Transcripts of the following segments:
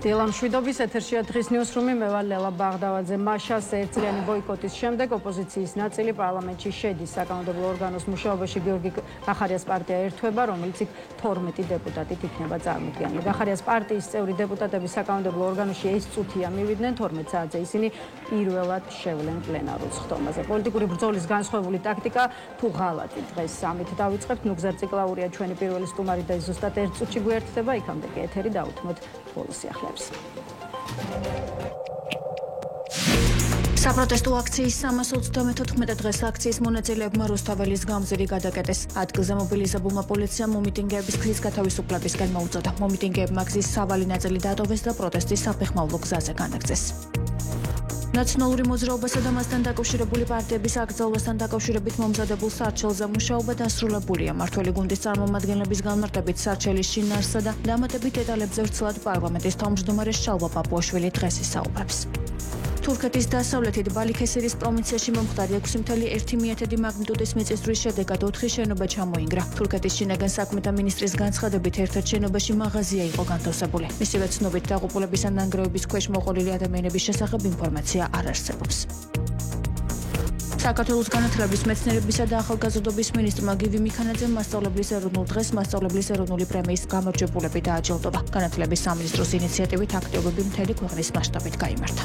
დილამშვიდობის ეთერშია დღის ნიუსრუმი, მე ვარ ლელა ბაღდავაძე. მაშას ერთწლიანი ბოიკოტის შემდეგ ოპოზიციის ნაწილი პარლამენტში შედის. საკანონმდებლო ორგანოს მუშაობაში გიორგი გახარიას პარტია ერთვება, რომელიც 12 დეპუტატით იქნება წარმოდგენილი. გახარიას პარტიის წევრი დეპუტატები საკანონმდებლო ორგანოში ეს წუთია მივიდნენ, 12 საათზე ისინი პირველად შევლენ პლენარულ სხდომაზე. პოლიტიკური ბრძოლის განსხვავებული ტაქტიკა თუ ღალატი დღეს ამით დავიწყებთ. ნუგზარ ციკლაურია ჩვენი პირველი სტუმარი და ზუსტად ერთ წუთში გვერდდება, იქამდე კი ეთერი დავუთმოთ ბოლოს სიახლეებს. საპროტესტო აქციის 334 დღეს აქციის მონაწილეებმა რუსთაველის გამზირი გადაკეტეს. ადგილზე მობილიზებულმა პოლიციამ მომიტინგეების გზის გათავისუფლებისკენ მოუწოდა. მომიტინგეებმა გზის სავალი ნაწილი დატოვეს და პროტესტის საფეხმავლო გზაზე განაგრძეს. ნაციონალური მოძრაობასა და მასთან დაკავშირებული პარტიების აკრძალვასთან დაკავშირებით მომზადებულ სარჩელზე მუშაობა დასრულებულია. მართველი გუნდის წარმომადგენლების განმარტებით სარჩელის შინაარსსა და დამატებით დეტალებზე ვრცლად პარლამენტის თავმჯდომარე შალვა პაპუაშვილი დღეს ისაუბრებს. თურქეთის დასავლეთით ბალიქესირის პროვინციაში მომხდარი 6.1 მაგნიტუდის მიწისძვრის შედეგად 4 შენობა ჩამოინგრა. თურქეთის შინაგან საქმეთა მინისტრის განცხადებით ერთ-ერთ შენობაში მაღაზია იყო განთავსებული. მისივე ცნობით დაღუპულების ან ნანგრევების ქვეშ მოყოლილი ადამიანების შესახებ ინფორმაცია არ არსებობს. საქართველოს განათლების, მეცნიერებისა და ახალგაზრდობის მინისტრმა გივი მიქანაძემ მასწავლებლის ეროვნულ დღეს მასწავლებლის ეროვნული პრემიის გამარჯვებულები დააჯილდობა. განათლების სამინისტროს ინიციატივით აქტივობები მთელი ქვეყნის მასშტაბით გაიმართა.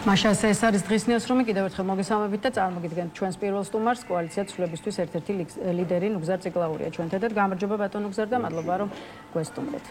მაშას ეს არის დღის ნიუსრუმი, კიდევ ერთხელ მოგესალმებით და წარმოგიდგენთ ჩვენს პირველ სტუმარს, კოალიცია ცვლილებისთვის ერთ-ერთი ლიდერი ნუგზარ ციკლაურია ჩვენთან. გამარჯობა ბატონ ნუგზარ და მადლობა რომ გვესტუმრეთ.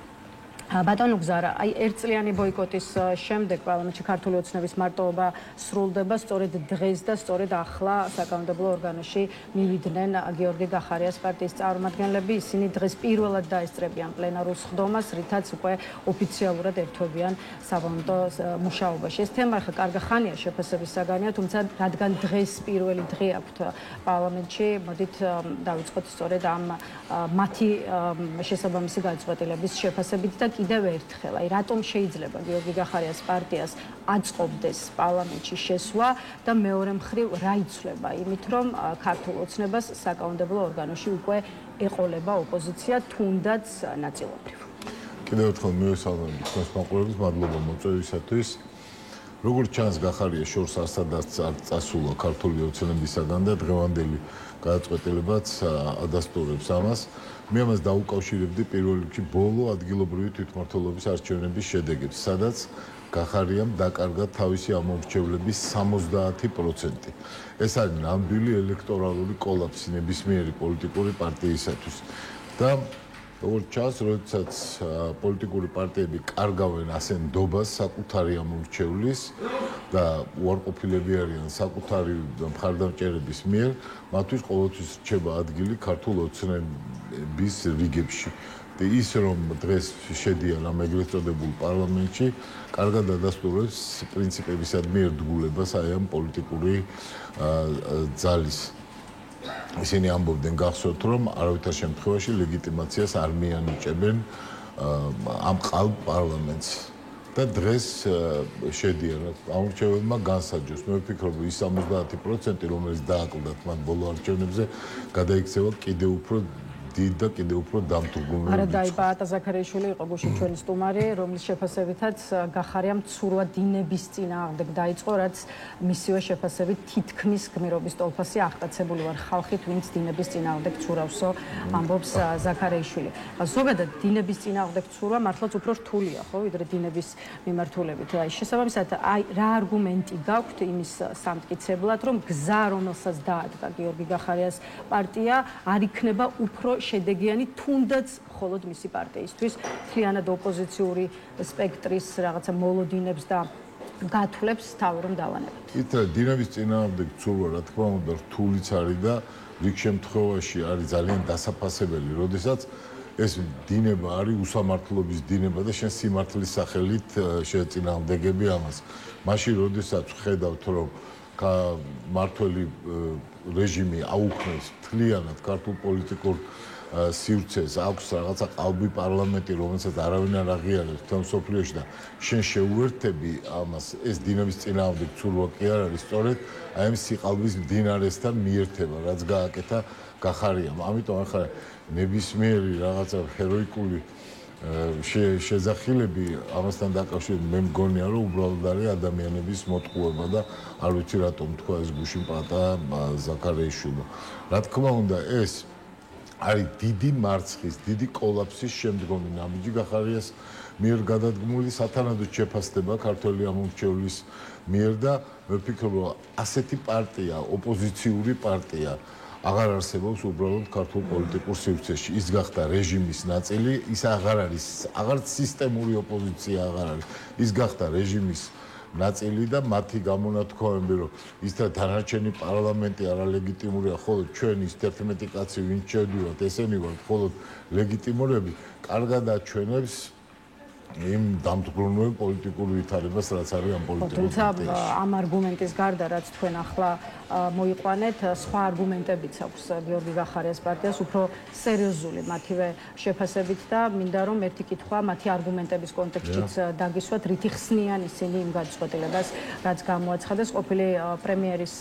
ბატონ ნუგზარ, აი ერთწლიანი ბოიკოტის შემდეგ პარლამენტში ქართული ოცნების მარტოობა სრულდება, სწორედ დღეს და სწორედ ახლა საკანონმდებლო ორგანოში მივიდნენ გიორგი გახარიას პარტიის წარმომადგენლები. ისინი დღეს პირველად დაესწრებიან პლენარულ სხდომას, რითაც უკვე ოფიციალურად ერთვებიან საპარლამენტო მუშაობაში. ეს თემა ახლა კარგი ხანია შეფასების საგანია, თუმცა რადგან დღეს პირველი დღე აქვთ პარლამენტში, მოდით დავიწყოთ სწორედ ამ მათი შესაბამისი გადაწყვეტილების შეფასებით და კიდევ ერთხელ, აი რატომ შეიძლება გიორგი გახარიას პარტიას აწყობდეს პარლამენტში შესვლა და მეორე მხრივ რა იცვლება იმით, რომ ქართულ ოცნებას საკანონმდებლო ორგანოში უკვე ეყოლება ოპოზიცია, თუნდაც ნაწილობრივ. კიდევ ერთხელ მივესალმებით თქვენს მაყურებლებს, მადლობა მოწვევისათვის. როგორც ჩანს, გახარია შორს არცადაც არ წასულა ქართული ოცნებისაგან და დღევანდელი გადაწყვეტილებაც ადასტურებს ამას. მე ამას დაუკავშირებდი პირველ რიგში ბოლო ადგილობრივი თვითმმართველობის არჩევნების შედეგებს, სადაც გახარიამ დაკარგა თავისი ამომრჩევლების 70%. ეს არის ნამდვილი ელექტორალური კოლაფსი ნებისმიერი პოლიტიკური პარტიისათვის. და როგორც ჩანს, როდესაც პოლიტიკური პარტიები კარგავენ ასე ნდობას საკუთარი ამომრჩევლის და უარყოფილები არიან საკუთარი მხარდამჭერების მიერ, მათთვის ყოველთვის რჩება ადგილი ქართულ ოცნების რიგებში. და ის რომ დღეს შედიან ამ ეგრეთ წოდებულ პარლამენტში, კარგად ადასტურებს პრინციპებისადმი ერთგულებას აი ამ პოლიტიკური ძალის. ისინი ამბობდნენ გახსოვთ, რომ არავითარ შემთხვევაში ლეგიტიმაციას არ მიანიჭებენ ამ ყალბ პარლამენტს. და დღეს შედიან ამორჩეველმა განსაჯოს. მე ვფიქრობ, ის 70%, რომელიც დააკლდათ მათ ბოლო არჩევნებზე, გადაიქცევა კიდევ უფრო დიდ და კიდევ უფრო დამთურგუნებული. არა დაიბა ატა ზაქარიაშვილი იყო გუშინ ჩვენი სტუმარი, რომლის შეფასებითაც გახარიამ ცურვა დინების წინააღმდეგ დაიწყო, რაც მისივე შეფასებით თითქმის გმირობის ტოლფასი აღტაცებული ვარ ხალხით, ვინც დინების წინააღმდეგ ცურავსო, ამბობს ზაქარიაშვილი. ზოგადად დინების წინააღმდეგ ცურვა მართლაც უფრო რთულია, ხო, ვიდრე დინების მიმართულებით. აი შესაბამისად, აი რა არგუმენტი გაქვთ იმის სამტკიცებლად, რომ გზა, რომელსაც დაადგა გიორგი გახარიას პარტია, არ იქნება უფრო შედეგიანი თუნდაც მხოლოდ მისი პარტიისთვის, მთლიანად ოპოზიციური სპექტრის რაღაცა მოლოდინებს და გათვლებს თავი რომ დავანებოთ. ითხრა დინების წინააღმდეგ ცურვა, რა თქმა უნდა, რთულიც არის და რიგ შემთხვევაში არის ძალიან დასაფასებელი, როდესაც ეს დინება არის უსამართლობის დინება და შენ სიმართლის სახელით შეეწინააღმდეგები ამას. მაშინ როდესაც ხედავთ, რომ მართველი რეჟიმი აუქმებს მთლიანად ქართულ პოლიტიკურ სივრცეს, აქვს რაღაცა ყალბი პარლამენტი, რომელსაც არავინ არ აღიარებს თელ მსოფლიოში და შენ შეუერთები ამას, ეს დინების წინააღმდეგ ცურვა კი არ არის, სწორედ აი ამ სიყალბის მდინარესთან მიერთება, რაც გააკეთა გახარია. ამიტომ ახლა ნებისმიერი რაღაცა ჰეროიკული შეზახილები ამასთან დაკავშირებით მე მგონია რომ უბრალოდ არის ადამიანების მოტყუება და არ ვიცი რატომ თქვა ეს გუშინ პატა ზაქარიაშვილმა. რა თქმა უნდა ეს არის დიდი მარცხის, დიდი კოლაფსის შემდგომი ნაბიჯი გახარიას მიერ გადადგმული სათანადო შეფასდება ქართველი ამომრჩევლის მიერ და მე ვფიქრობ რომ ასეთი პარტია, ოპოზიციური პარტია აღარ არსებობს უბრალოდ ქართულ პოლიტიკურ სივრცეში. ის გახდა რეჟიმის ნაწილი, ის აღარ არის, აღარ სისტემური ოპოზიცია აღარ არის. ის გახდა რეჟიმის ნაწილი და მათი გამონათქვამები, რომ ის და დანარჩენი პარლამენტი არალეგიტიმურია, ხოლო ჩვენ ის 11 კაცი ვინც შევდივართ, ესენი ვართ მხოლოდ ლეგიტიმურები, კარგად აჩვენებს იმ დამდგრუნველ პოლიტიკურ ვითარებას, რაც არის ამ პოლიტიკურ თუმცა ამ არგუმენტის გარდა, რაც თქვენ ახლა მოიყვანეთ, სხვა არგუმენტებიც აქვს გიორგი გახარიას პარტიას, უფრო სერიოზული მათივე შეფასებით და მინდა რომ ერთი კითხვა მათი არგუმენტების კონტექსტშიც დაგისვათ, რითი ხსნიან ისინი იმ გადაწყვეტილებას, რაც გამოაცხადეს ყოფილი პრემიერის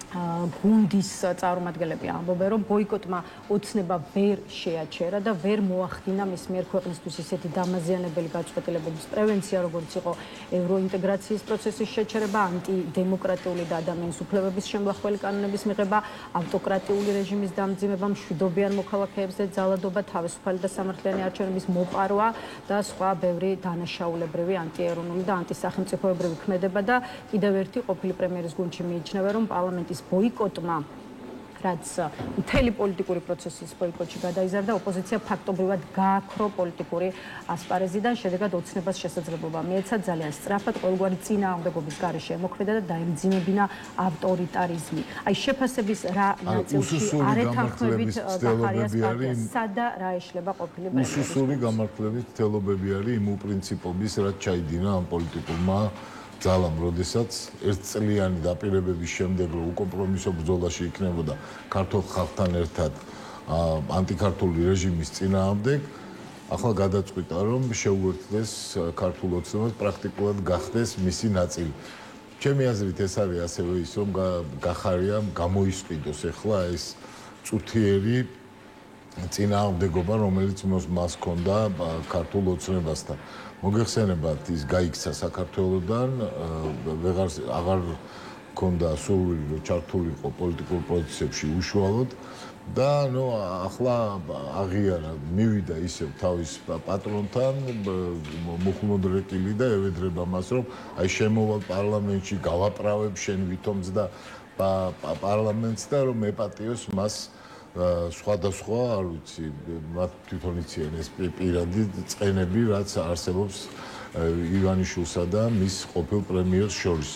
გუნდის წარმომადგენლები ამბობენ, რომ ბოიკოტმა ოცნება ვერ შეაჩერა და ვერ მოახდინა მის მიერ ქვეყნისთვის ისეთი დამაზიანებელი გადაწყვეტილებების პრევენცია, როგორც იყო ევროინტეგრაციის პროცესის შეჩერება, ანტიდემოკრატიული და ადამიანის უფლებების შემლახველი კანონების მიღება, ავტოკრატიული რეჟიმის დამძიმება, მშვიდობიან მოქალაქეებზე ძალადობა, თავისუფალი და სამართლიანი არჩევნების მოპარვა და სხვა ბევრი დანაშაულებრივი, ანტიეროვნული და ანტისახელმწიფოებრივი ქმედება და კიდევ ერთი ყოფილი პრემიერის გუნდში მიიჩნევა, რომ პარლამენტის ბოიკოტმა, რაც მთელი პოლიტიკური პროცესის ბოიკოტში გადაიზარდა, ოპოზიცია ფაქტობრივად გააქრო პოლიტიკური ასპარეზიდან, შედეგად ოცნებას შესაძლებლობა მიეცა ძალიან სწრაფად ყოველგვარი წინააღმდეგობის გარეშე ემოქმედა და დაემძიმებინა ავტორიტარიზმი. აი შეფასების რა ნაწილში არ ეთანხმებით გახარიას პარტიას, სადა რა ეშლება ყოფილი პრემიერის უსუსური გამართლების თელობები არის იმ უპრინციპობის, რაც ჩაიდინა ამ პოლიტიკურმა ძალამ, როდესაც ერთწლიანი დაპირებების შემდეგ რომ უკომპრომისო ბრძოლაში იქნებოდა ქართულ ხალხთან ერთად ანტიქართული რეჟიმის წინააღმდეგ, ახლა გადაწყვიტა რომ შეუერთდეს ქართულ ოცნებას, პრაქტიკულად გახდეს მისი ნაწილი. ჩემი აზრით ეს არის ასევე ის რომ გახარიამ გამოისყიდოს ახლა ეს წუთიერი წინააღმდეგობა, რომელიც მას ჰქონდა ქართულ ოცნებასთან. მოგეხსენებათ, ის გაიქცა საქართველოსდან, აღარ ჰქონდა სურვილი, რომ ჩართულიყო პოლიტიკურ პროცესებში უშუალოდ და ახლა აღიარა, მივიდა ისევ თავის პატრონთან, მუხლმოდრეკილი და ევედრება მას, რომ აი შემოვალ პარლამენტში, გავაправებ შენ ვითომს და პარლამენტს და რომ ეპატიოს მას სხვადასხვა, არ ვიცი, მათ თვითონ იციან ეს პირადი წყენები, რაც არსებობს ივანიშვილსა და მის ყოფილ პრემიერს შორის.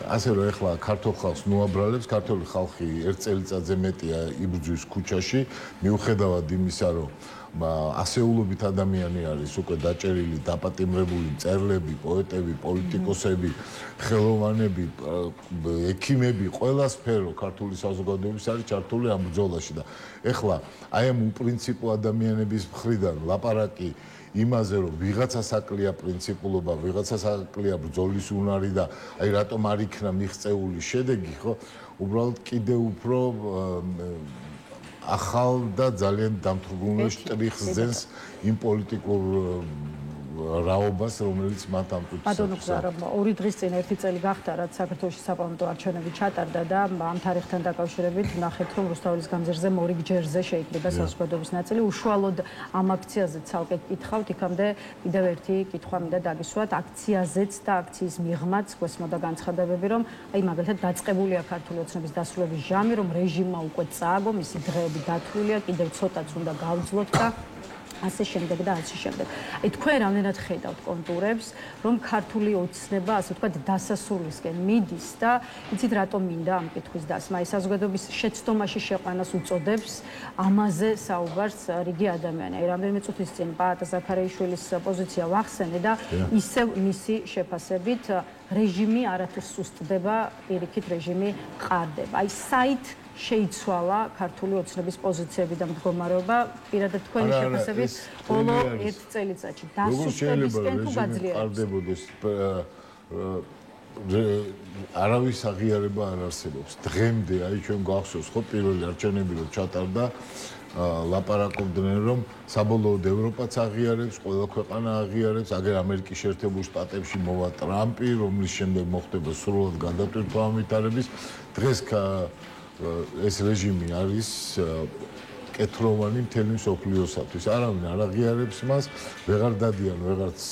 ასე რომ ეხლა ქართულ ხალხს ნუაბრალებს, ქართული ხალხი ერთ წელიწადზე მეტია იბრძვის ქუჩაში, მიუხედავად იმისა, რომ ასეულობით ადამიანი არის უკვე დაჭერილი, დაპატიმრებული მწერლები, პოეტები, პოლიტიკოსები, ხელოვანები, ექიმები, ყველა სფერო ქართული საზოგადოების არის ჩართული ამ ბრძოლაში და ეხლა აი ამ უპრინციპო ადამიანების მხრიდან ლაპარაკი იმაზე, რომ ვიღაცას აკლია პრინციპულობა, ვიღაცას აკლია ბრძოლის უნარი და აი რატომ არ იქნა მიღწეული შედეგი, ხო? უბრალოდ კიდევ უფრო ახალ და ძალიან დამთრგუნულ შტრიხს ძენს იმ პოლიტიკურ რაობას, რომელიც მათ ამ კუთხეს. ბატონო გზარო, 2 დღის წინ ერთი წელი გახდა, რაც საქართველოში საპარლამენტო არჩევნები ჩატარდა და ამ თარიღთან დაკავშირებით ნახეთ, რომ რუსთაველის გამზირზე მორიგ-ჯერზე შეიკრიბა საზოგადოების ნაწილი. უშუალოდ ამ აქციაზე ცალკე გკითხავთ, იქამდე კიდევ ერთი კითხვა მინდა დაგისვათ, აქციაზეც და აქციის მიღმაც გვესმოდა განცხადებები, რომ აი მაგალითად დაწყებულია ქართული ოცნების დასრულების ჟამი, რომ რეჟიმმა უკვე წააგო, მისი დღეები დათვლილია, კიდევ ცოტაც უნდა გავძლოთ და ასე შემდეგ და ასე შემდეგ. აი თქვენ რამდენად ხედავთ კონტურებს, რომ ქართული ოცნება, ასე ვთქვათ, დასასრულისკენ მიდის და იცით რატომ მინდა ამ კითხვის დასმა? აი საზოგადოების შეცდომაში შეყვანას უწოდებს ამაზე საუბარს რიგი ადამიანი. აი რამდენიმე წუთის წინ პაატა ზაქარიაშვილის პოზიცია ვახსენე და ისევ მისი შეფასებით რეჟიმი არათუ სუსტდება, პირიქით რეჟიმი ყარდება. აი საით შეიცვალა ქართული ოცნების პოზიციები და მდგომარეობა პირადად თქვენი შეფასებით ბოლო 1 წელიწადში დასუსტებისკენ თუ გაძლიერებას? არავის აღიარება არ არსებობს. დღემდე აი ჩვენ გვახსოვს ხო პირველი არჩევნები რო ჩატარდა ლაპარაკობდნენ რომ საბოლოოდ ევროპაც აღიარებს, ყველა ქვეყანა აღიარებს, აგერ ამერიკის შეერთებულ შტატებში მოვა ტრამპი, რომლის შემდეგ მოხდება სრულად გადატვირთვა ამვითარების. დღეს ეს რეჟიმი არის კეთროვანი მთელი მსოფლიოსათვის. არავინ არ აღიარებს მას, ვეღარ დადიან ვეღარც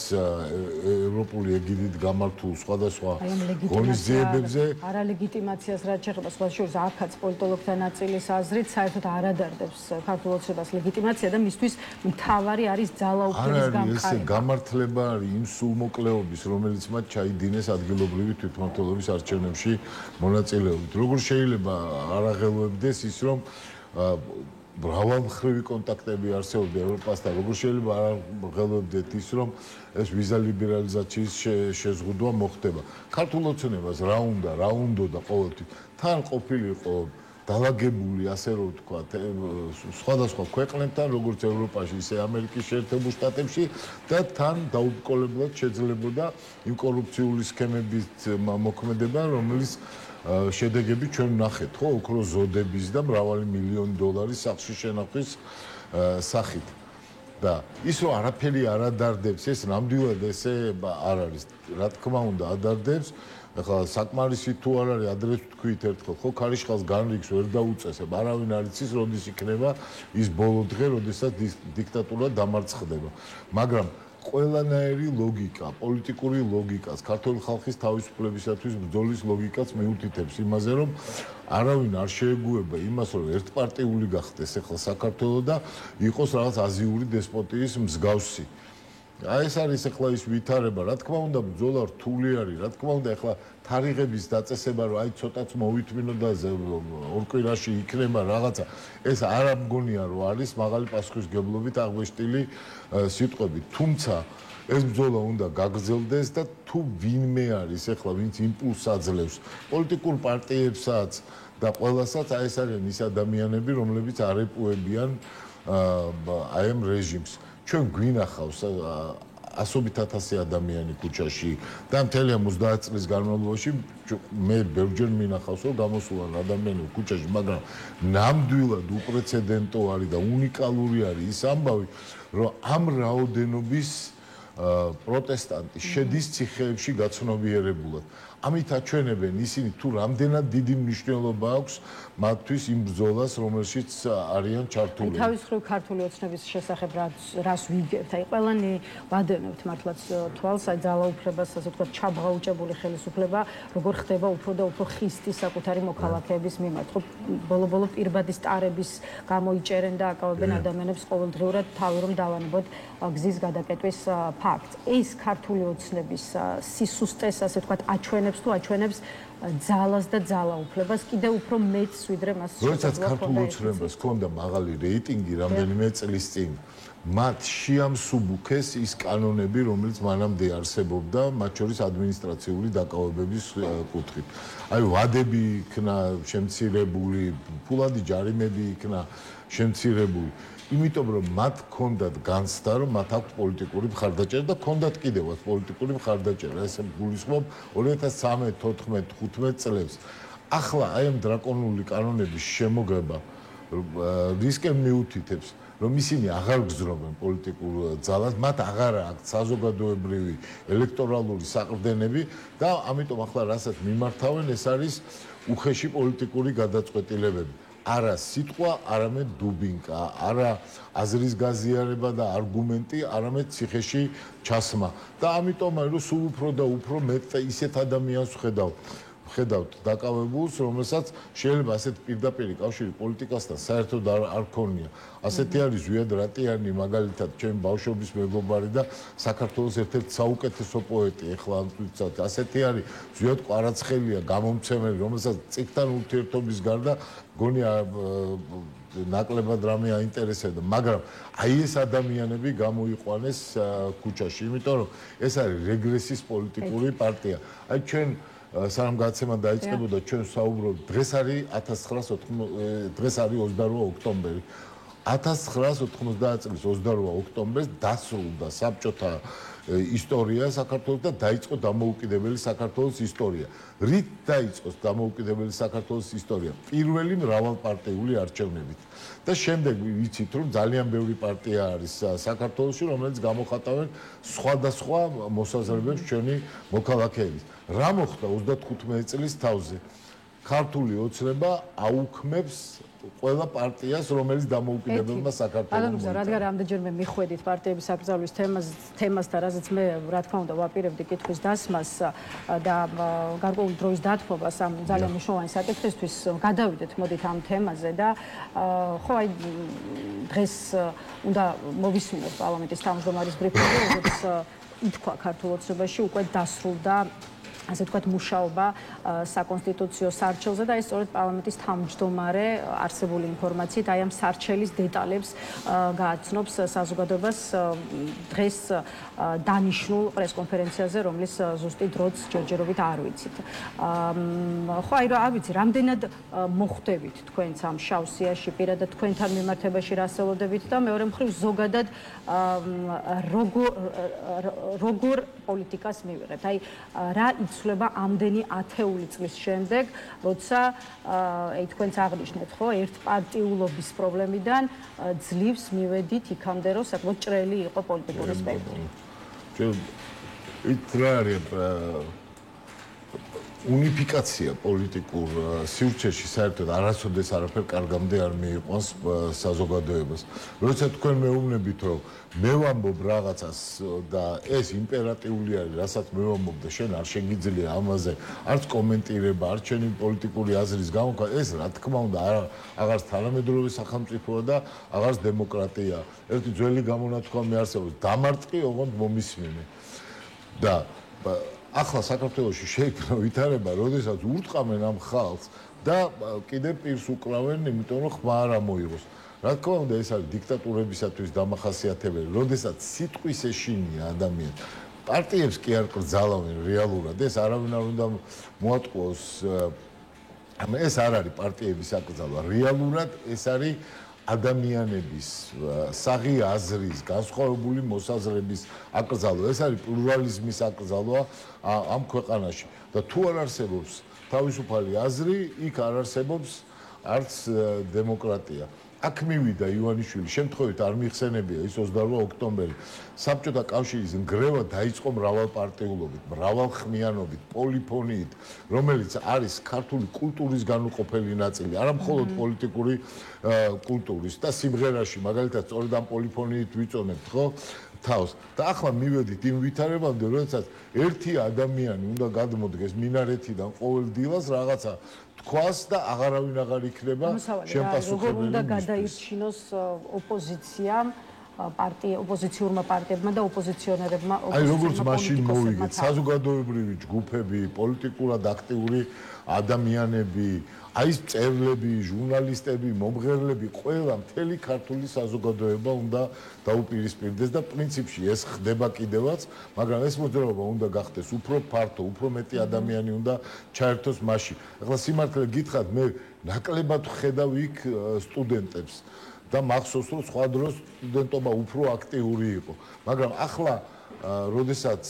ევროპული ეგიდით გამართულ სხვადასხვა ღონისძიებებზე. არალეგიტიმაციას რაც შეეხება სხვა შორის აქაც პოლიტოლოგთა ნაწილის აზრით საერთოდ არ ადარდებს ქართულ ოცნებას ლეგიტიმაცია და მისთვის მთავარი არის ძალაუფლების გამყარება. ეს გამართლება არის იმ სულმოკლეობის, რომელიც მათ ჩაიდინეს ადგილობრივი თვითმმართველობის არჩევნებში მონაწილეობით. როგორ შეიძლება არ აღელვებდეს ის რომ მრავალმხრივი კონტაქტები არსებობდა ევროპასთან, როგორ შეიძლება არ აღელვებდეთ ის რომ ეს ვიზა ლიბერალიზაციის შეზღუდვა მოხდება. ქართულ ოცნებას რა უნდა ყოველთვის თან ყოფილიყო დალაგებული, ასე რომ ვთქვათ, სხვადასხვა ქვეყნებთან, როგორც ევროპაში, ისე ამერიკის შეერთებულ შტატებში და თან დაუბრკოლებლად შეძლებოდა იმ კორუფციული სქემებით მოქმედება, რომელიც შედეგები ჩვენ ვნახეთ, ხო, ოქროს ზოდების და მრავალი მილიონი დოლარის სახლში შენახვის სახით. და ის რომ არაფერი არ ადარდებს, ეს ნამდვილად ესე არ არის. რა თქმა უნდა, ადარდებს. ახლა საკმარისი თუ არ არის, ადრეს ვთქვით ერთხელ, ხო, ქარიშხალს განრიგს ვერ დაუწესებ, არავინ არ იცის, როდის იქნება ის ბოლო დღე, როდესაც დიქტატურა დამარცხდება. მაგრამ ყველანაირი ლოგიკა, პოლიტიკური ლოგიკას, ქართული ხალხის თავისუფლებისათვის ბრძოლის ლოგიკაც მიუთითებს იმაზე, რომ არავინ არ შეეგუება იმას, რომ ერთპარტიული გახდეს ახლა საქართველო და იყოს რაღაც აზიური დესპოტიის მსგავსი. აი ეს არის ახლა ის ვითარება, რა თქმა უნდა, ბრძოლა რთული არის, რა თქმა უნდა, ახლა თარიღების დაწესება, რომ აი ცოტაც მოვითმინო და ორ კვირაში იქნება რაღაცა, ეს არ ამგონია, რომ არის მაღალი პასუხისმგებლობით აღბეჭდილი სიტყვები. თუმცა ეს ბრძოლა უნდა გაგრძელდეს და თუ ვინმე არის ახლა, ვინც იმპულსს აძლევს პოლიტიკურ პარტიებსაც და ყველასაც, აი ეს არიან ის ადამიანები, რომლებიც არეპუებიან აი ამ რეჟიმს. ჩვენ გვინახავს ასობით ათასი ადამიანი ქუჩაში და მთელი 30 წლის განმავლობაში მე ბევრჯერ მინახავს რომ გამოსულან ადამიანები ქუჩაში, მაგრამ ნამდვილად უპრეცედენტო არის და უნიკალური არის ის ამბავი, რომ ამ რაოდენობის პროტესტანტი შედის ციხეებში გაცნობიერებულად. ამით აჩვენებენ ისინი თუ რამდენად დიდი მნიშვნელობა აქვს მათთვის იმ ბრძოლას, რომელშიც არიან ჩართულები. თავის მხრივ ქართული ოცნების შესახებ რას ვიგებთ? აი ყველანი ვადევნებთ მართლაც თვალს, აი ძალაუფლებას, ასე ვთქვათ, ჩაბღაუჭებული ხელისუფლება, როგორ ხდება უფრო და უფრო ხისტი საკუთარი მოქალაქეების მიმართ. ხო, ბოლო-ბოლო პირბადის ტარების გამოიჭერენ და აკავებენ ადამიანებს ყოველდღიურად თავი რომ დავანებოთ გზის გადაკეტვის ფაქტს. ეს ქართული ოცნების სისუსტეს, ასე ვთქვათ, აჩვენებს თუ აჩვენებს ძალას და ძალაუფლებას კიდევ უფრო მეც ვიდრე მას როდესაც ქართულ ოცნებას ჰქონდა მაღალი რეიტინგი რამდენიმე წლის წინ, მათ შეამსუბუქეს ის კანონები, რომელიც მანამდე არსებობდა, მათ შორის ადმინისტრაციული დაკავებების კუთხით. აი ვადები იქნა შემცირებული, ფულადი ჯარიმები იქნა შემცირებული. იმიტომ რომ მათ ჰქონდათ განცდა, რომ მათ აქვს პოლიტიკური მხარდაჭერა და ჰქონდათ კიდევაც პოლიტიკური მხარდაჭერა. ეს გულისხმობ 2013, 14, 15 წლებს. ახლა აი ამ დრაკონული კანონების შემოგება რისკენ მიუთითებს, რომ ისინი აღარ გზნობენ პოლიტიკურ ძალას, მათ აღარ აქვს საზოგადოებრივი ელექტორალური საყრდენები და ამიტომ ახლა რასაც მიმართავენ, ეს არის უხეში პოლიტიკური გადაწყვეტილებები. არა სიტყვა, არამედ დუბინკა, არა აზრის გაზიარება და არგუმენტი, არამედ ციხეში ჩასმა. და ამიტომ რომ სულ უფრო და უფრო მეტ ისეთ ადამიანს ვხედავთ დაკავებულს, რომელსაც შეიძლება ასეთ პირდაპირი კავშირი პოლიტიკასთან საერთოდ არ ქონია. ასეთი არის ზვიად რატიანი, მაგალითად, ჩემი ბავშვობის მეგობარი და საქართველოს ერთ-ერთი საუკეთესო პოეტი, ეხლა ამ თვითსაც ასეთი არის ზვიად კვარაცხელია, გამომცემელი, რომელსაც წიგნთან ურთიერთობის გარდა გონია ნაკლებად რამე აინტერესებდა, მაგრამ აი ეს ადამიანები გამოიყვანეს ქუჩაში, იმიტომ რომ ეს არის რეგრესის პოლიტიკური პარტია. აი ჩვენ სანამ გაცემა დაიწყებოდა, ჩვენ საუბრობთ, დღეს არის 1980 დღეს არის 28 ოქტომბერი. 1990 წლის 28 ოქტომბერს დასრულდა საბჭოთა ისტორია საქართველოს და დაიწყო დამოუკიდებელი საქართველოს ისტორია. რით დაიწყოს დამოუკიდებელი საქართველოს ისტორია? პირველი მრავალპარტიული არჩევნებით. და შემდეგ ვიცით, რომ ძალიან ბევრი პარტია არის საქართველოში, რომელიც გამოხატავენ სხვადასხვა მოსაზრებებს ჩვენი მოქალაქეების. რა მოხდა 35 წლის თავზე? ქართული ოცნება აუქმებს ყველა პარტიას, რომელიც დამოუკიდებელმა საქართველოს. რადგან რამდენჯერმე მიხვედით პარტიების აკრძალვის თემასთან, რაზეც მე რა თქმა უნდა ვაპირებდი კითხვის დასმას და გარკვეული დროის დათმობას ამ ძალიან მნიშვნელოვანი საკითხისთვის, გადავიდეთ მოდით ამ თემაზე და ხო აი დღეს უნდა მოვისმინოთ პარლამენტის თავმჯდომარის ბრიფინგი, როგორც ითქვა ქართულ ოცნებაში უკვე დასრულდა ასე ვთქვათ მუშაობა საკონსტიტუციო სარჩელზე და ეს სწორედ პარლამენტის თავმჯდომარე არსებული ინფორმაციით აი ამ სარჩელის დეტალებს გააცნობს საზოგადოებას დღეს დანიშნულ პრესკონფერენციაზე, რომლის ზუსტი დროც ჯერჯერობით არ ვიცით. ხო აი არ ვიცი, რამდენად მოხვდებით თქვენც ამ შავ სიაში, პირადად თქვენთან მიმართებაში რა ასეულოდებით და მეორე მხრივ ზოგადად როგორ პოლიტიკას მივიღებთ. აი რა იცვლება ამდენი ათეული წლის შემდეგ, როცა აი თქვენც აღნიშნეთ, ხო, ერთპარტიულობის პრობლემიდან ძლივს მივედით იქამდე, რომ საკმაოდ ჭრელი იყო პოლიტიკური სპექტრი. ით რა არის უნიფიკაცია პოლიტიკურ სივრცეში საერთოდ არასოდეს არაფერ კარგამდე არ მიიყვანს საზოგადოებას. როცა თქვენ მეუბნებით, რომ მე ვამბობ რაღაცას და ეს იმპერატიული არის, რასაც მე ვამბობ და შენ არ შეგიძლია ამაზე არც კომენტირება, არც შენი პოლიტიკური აზრის გამოქვეყნა, ეს რა თქმა უნდა აღარც თანამედროვე სახელმწიფოა და აღარც დემოკრატია. ერთი ძველი გამონათქვამი არსებობს, დამარტყი, ოღონდ მომისმინე. და ახლა საქართველოში შეიქმნა ვითარება, როდესაც ურტყამენ ამ ხალხს და კიდევ პირს უკრავენ, იმიტომ რომ ხმა არ ამოიღოს. რა თქმა უნდა, ეს არის დიქტატურებისათვის დამახასიათებელი, როდესაც სიტყვის ეშინია ადამიანი. პარტიებს კი არ კრძალავენ რეალურად, ეს არავინ არ უნდა მოატყუოს. ეს არ არის პარტიების აკრძალვა, რეალურად ეს არის ადამიანების საღი აზრის, განსხვავებული მოსაზრების აკრძალვა. ეს არის პლურალიზმის აკრძალვა ამ ქვეყანაში. და თუ არ არსებობს თავისუფალი აზრი, იქ არ არსებობს არც დემოკრატია. აქ მივიდა ივანიშვილი, შემთხვევით არ მიხსენებია ის 28 ოქტომბერი. საბჭოთა კავშირის ნგრევა დაიწყო მრავალპარტიულობით, მრავალხმიანობით, პოლიფონიით, რომელიც არის ქართული კულტურის განუყოფელი ნაწილი, არა მხოლოდ პოლიტიკური კულტურის და სიმღერაში, მაგალითად, სწორედ ამ პოლიფონიით ვიწონებთ, ხო? თავს. და ახლა მივედით იმ ვითარებამდე, როდესაც ერთი ადამიანი უნდა გადმოდგეს მინარეთიდან ყოველ დილას რაღაცა თქვას და აღარავინ აღარ იქნება შემპასუხებელი. როგორ უნდა გადაირჩინოს ოპოზიციამ, ოპოზიციურმა პარტიებმა და ოპოზიციონერებმა? აი როგორც მაშინ მოვიგეთ, საზოგადოებრივი ჯგუფები, პოლიტიკურად აქტიური ადამიანები, აი ეს მწერლები, ჟურნალისტები, მომღერლები, ყველა მთელი ქართული საზოგადოება უნდა დაუპირისპირდეს და პრინციპში ეს ხდება კიდევაც, მაგრამ ეს მოძრაობა უნდა გახდეს უფრო ფართო, უფრო მეტი ადამიანი უნდა ჩაერთოს მასში. ახლა სიმართლე გითხრათ, მე ნაკლებად ვხედავ იქ სტუდენტებს და მახსოვს, რომ სხვა დროს სტუდენტობა უფრო აქტიური იყო, მაგრამ ახლა როდესაც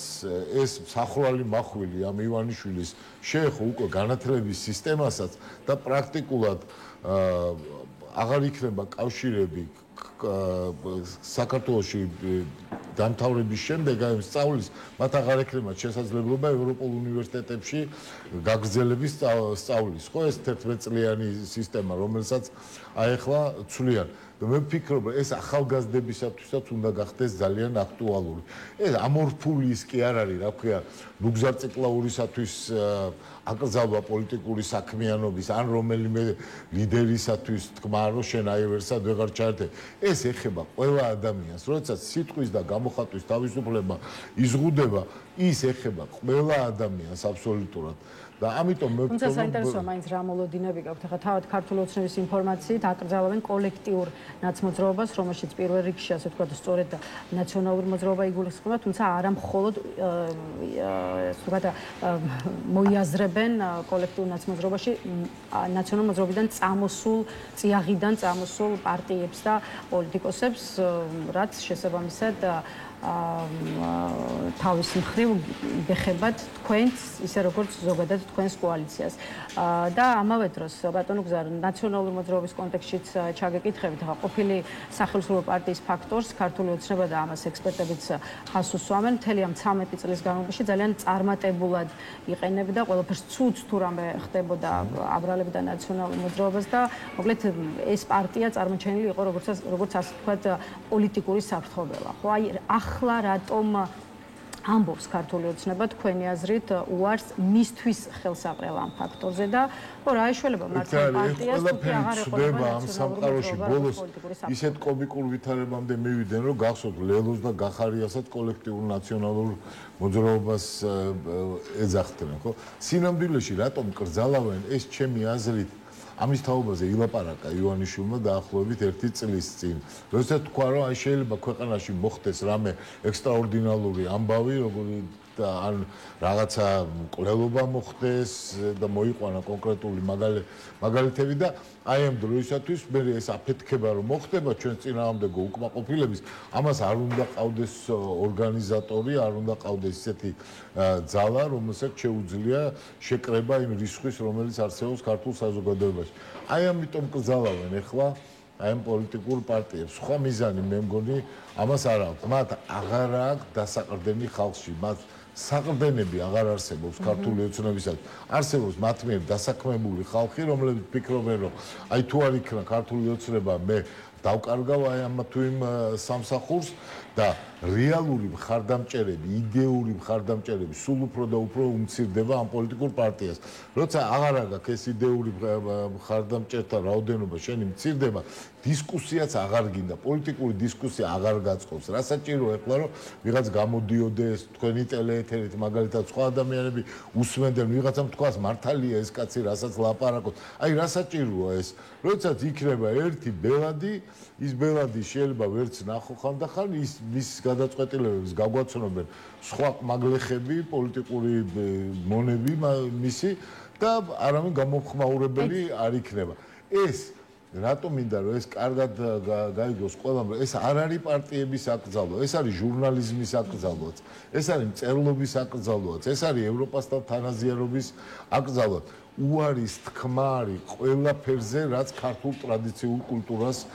ეს მსახურალი მახვილი ამ ივანიშვილის შეეხო უკვე განათლების სისტემასაც და პრაქტიკულად აღარ იქნება კავშირები საქართველოში დამთავრების შემდეგ აი სწავლის მათ აღარ ექნებათ შესაძლებლობა ევროპულ უნივერსიტეტებში გაგრძელების სწავლის, ხო, ეს 11 წლიანი სისტემა, რომელსაც აეხლა ცვლიან. და მე ვფიქრობ, ეს ახალგაზრდებისათვისაც უნდა გახდეს ძალიან აქტუალური. ეს ამორფული ის კი არ არის, რა ქვია, ნუგზარწიკლაურისათვის აკრძალვა პოლიტიკური საქმიანობის ან რომელიმე ლიდერისათვის თქმა, რომ შენ აი ვერსად ვეღარ ჩაერთე. ეს ეხება ყველა ადამიანს, როდესაც სიტყვის და გამოხატვის თავისუფლება იზღუდება, ის ეხება ყველა ადამიანს აბსოლუტურად. და ამიტომ მე თუმცა საინტერესოა მაინც რა მოლოდინები გაქვთ. ახლა თავად ქართული ოცნების ინფორმაციით აკრძალავენ კოლექტიურ ნაცმოძრაობას, რომელშიც პირველ რიგში, ასე ვთქვათ, სწორედ ნაციონალური მოძრაობა იგულისხმება, თუმცა არა მხოლოდ ვთქვათ, მოიაზრებენ კოლექტიურ ნაცმოძრაობაში ნაციონალურ მოძრაობიდან წამოსულ, წიაღიდან წამოსულ პარტიებს და პოლიტიკოსებს, რაც შესაბამისად თავის მხრივ იგეხებათ თქვენს, ისე როგორც ზოგადად თქვენს კოალიციას. და ამავე დროს, ბატონო გზა, ნაციონალური მოძრაობის კონტექსტშიც ჩაგეკითხებით, ხა ყოფილი სახელმწიფო პარტიის ფაქტორს, ქართული ოცნება და ამას ექსპერტებიც ხას უსვამენ, მთელი ამ 13 წლის განმავლობაში ძალიან წარმატებულად იყენებდა, ყველაფერს ცუდს თუ რამე ხდებოდა აბრალებდა ნაციონალურ მოძრაობას და მოკლედ ეს პარტია წარმოჩენილი იყო როგორც ასე ვთქვათ პოლიტიკური საფრთხობელა. ხო, აი ახლა რატომ ამბობს ქართული ოცნება თქვენი აზრით უარს მისთვის ხელსაყრელ ამ ფაქტორზე და ხო რა ეშველება მართლა პარტიას თუკი აღარ ეყოლება ამ სამყაროში ბოლოს ისეთ კომიკურ ვითარებამდე მივიდნენ რომ გახსოვთ ლელოს და გახარიასაც კოლექტიურ ნაციონალურ მოძრაობას ეძახდნენ ხო სინამდვილეში რატომ კრძალავენ ეს ჩემი აზრით ამის თაობაზე ილაპარაკა ივანიშვილმა დაახლოებით 1 წლის წინ. როდესაც თქვა რომ აი შეიძლება ქვეყანაში მოხდეს რამე ექსტრაორდინალური ამბავი, როგორი ან რაღაცა კვლელობა მოხდეს და მოიყვანა კონკრეტული მაგალითები და აი ამ დროისათვის მე ეს აფეთქება რომ მოხდება ჩვენ წინააღმდეგო უკმაყოფილების, ამას არ უნდა ყავდეს ორგანიზატორი, არ უნდა ყავდეს ისეთი ძალა, რომელსაც შეუძლია შეკრება იმ რისხვის, რომელიც არსებობს ქართულ საზოგადოებაში. აი ამიტომ კრძალავენ ახლა აი ამ პოლიტიკურ პარტიებს. სხვა მიზანი მე მგონი ამას არ აქვს. მათ აღარ აქვს დასაყრდენი ხალხში, მათ საყრდენები აღარ არსებობს ქართული ოცნებისათვის. არსებობს მათ მიერ დასაქმებული ხალხი, რომლებიც ფიქრობენ, რომ აი თუ არ იქნა ქართული ოცნება, მე დავკარგავ აი ამ თუ იმ სამსახურს და რეალური მხარდამჭერები, იდეური მხარდამჭერები სულ უფრო და უფრო უმცირდება ამ პოლიტიკურ პარტიას. როცა აღარ აქვს ეს იდეური მხარდამჭერთა რაოდენობა შენი მცირდება, დისკუსიაც აღარ გინდა, პოლიტიკური დისკუსია აღარ გაწყობს. რა საჭიროა ახლა რომ ვიღაც გამოდიოდეს თქვენი ტელეეთერით, მაგალითად სხვა ადამიანები უსმენდნენ ვიღაცამ თქვას მართალია ეს კაცი რასაც ლაპარაკობს. აი რა საჭიროა ეს? როდესაც იქნება ერთი ბელადი, ის ბელადი შეიძლება ვერც ნახო ხანდახან, ის გადაწყვეტილებებს გაგვაცნობენ სხვა მაგლეხები, პოლიტიკური მონები მისი და არამედ გამომხმაურებელი არ იქნება. ეს რატომ მინდა რომ ეს კარგად გაიგოს ყველამ, ეს არ არის პარტიების აკრძალვა, ეს არის ჟურნალიზმის აკრძალვაც, ეს არის მწერლობის აკრძალვაც, ეს არის ევროპასთან თანაზიარობის აკრძალვაც. უარის თქმა არის ყველაფერზე, რაც ქართულ ტრადიციულ კულტურას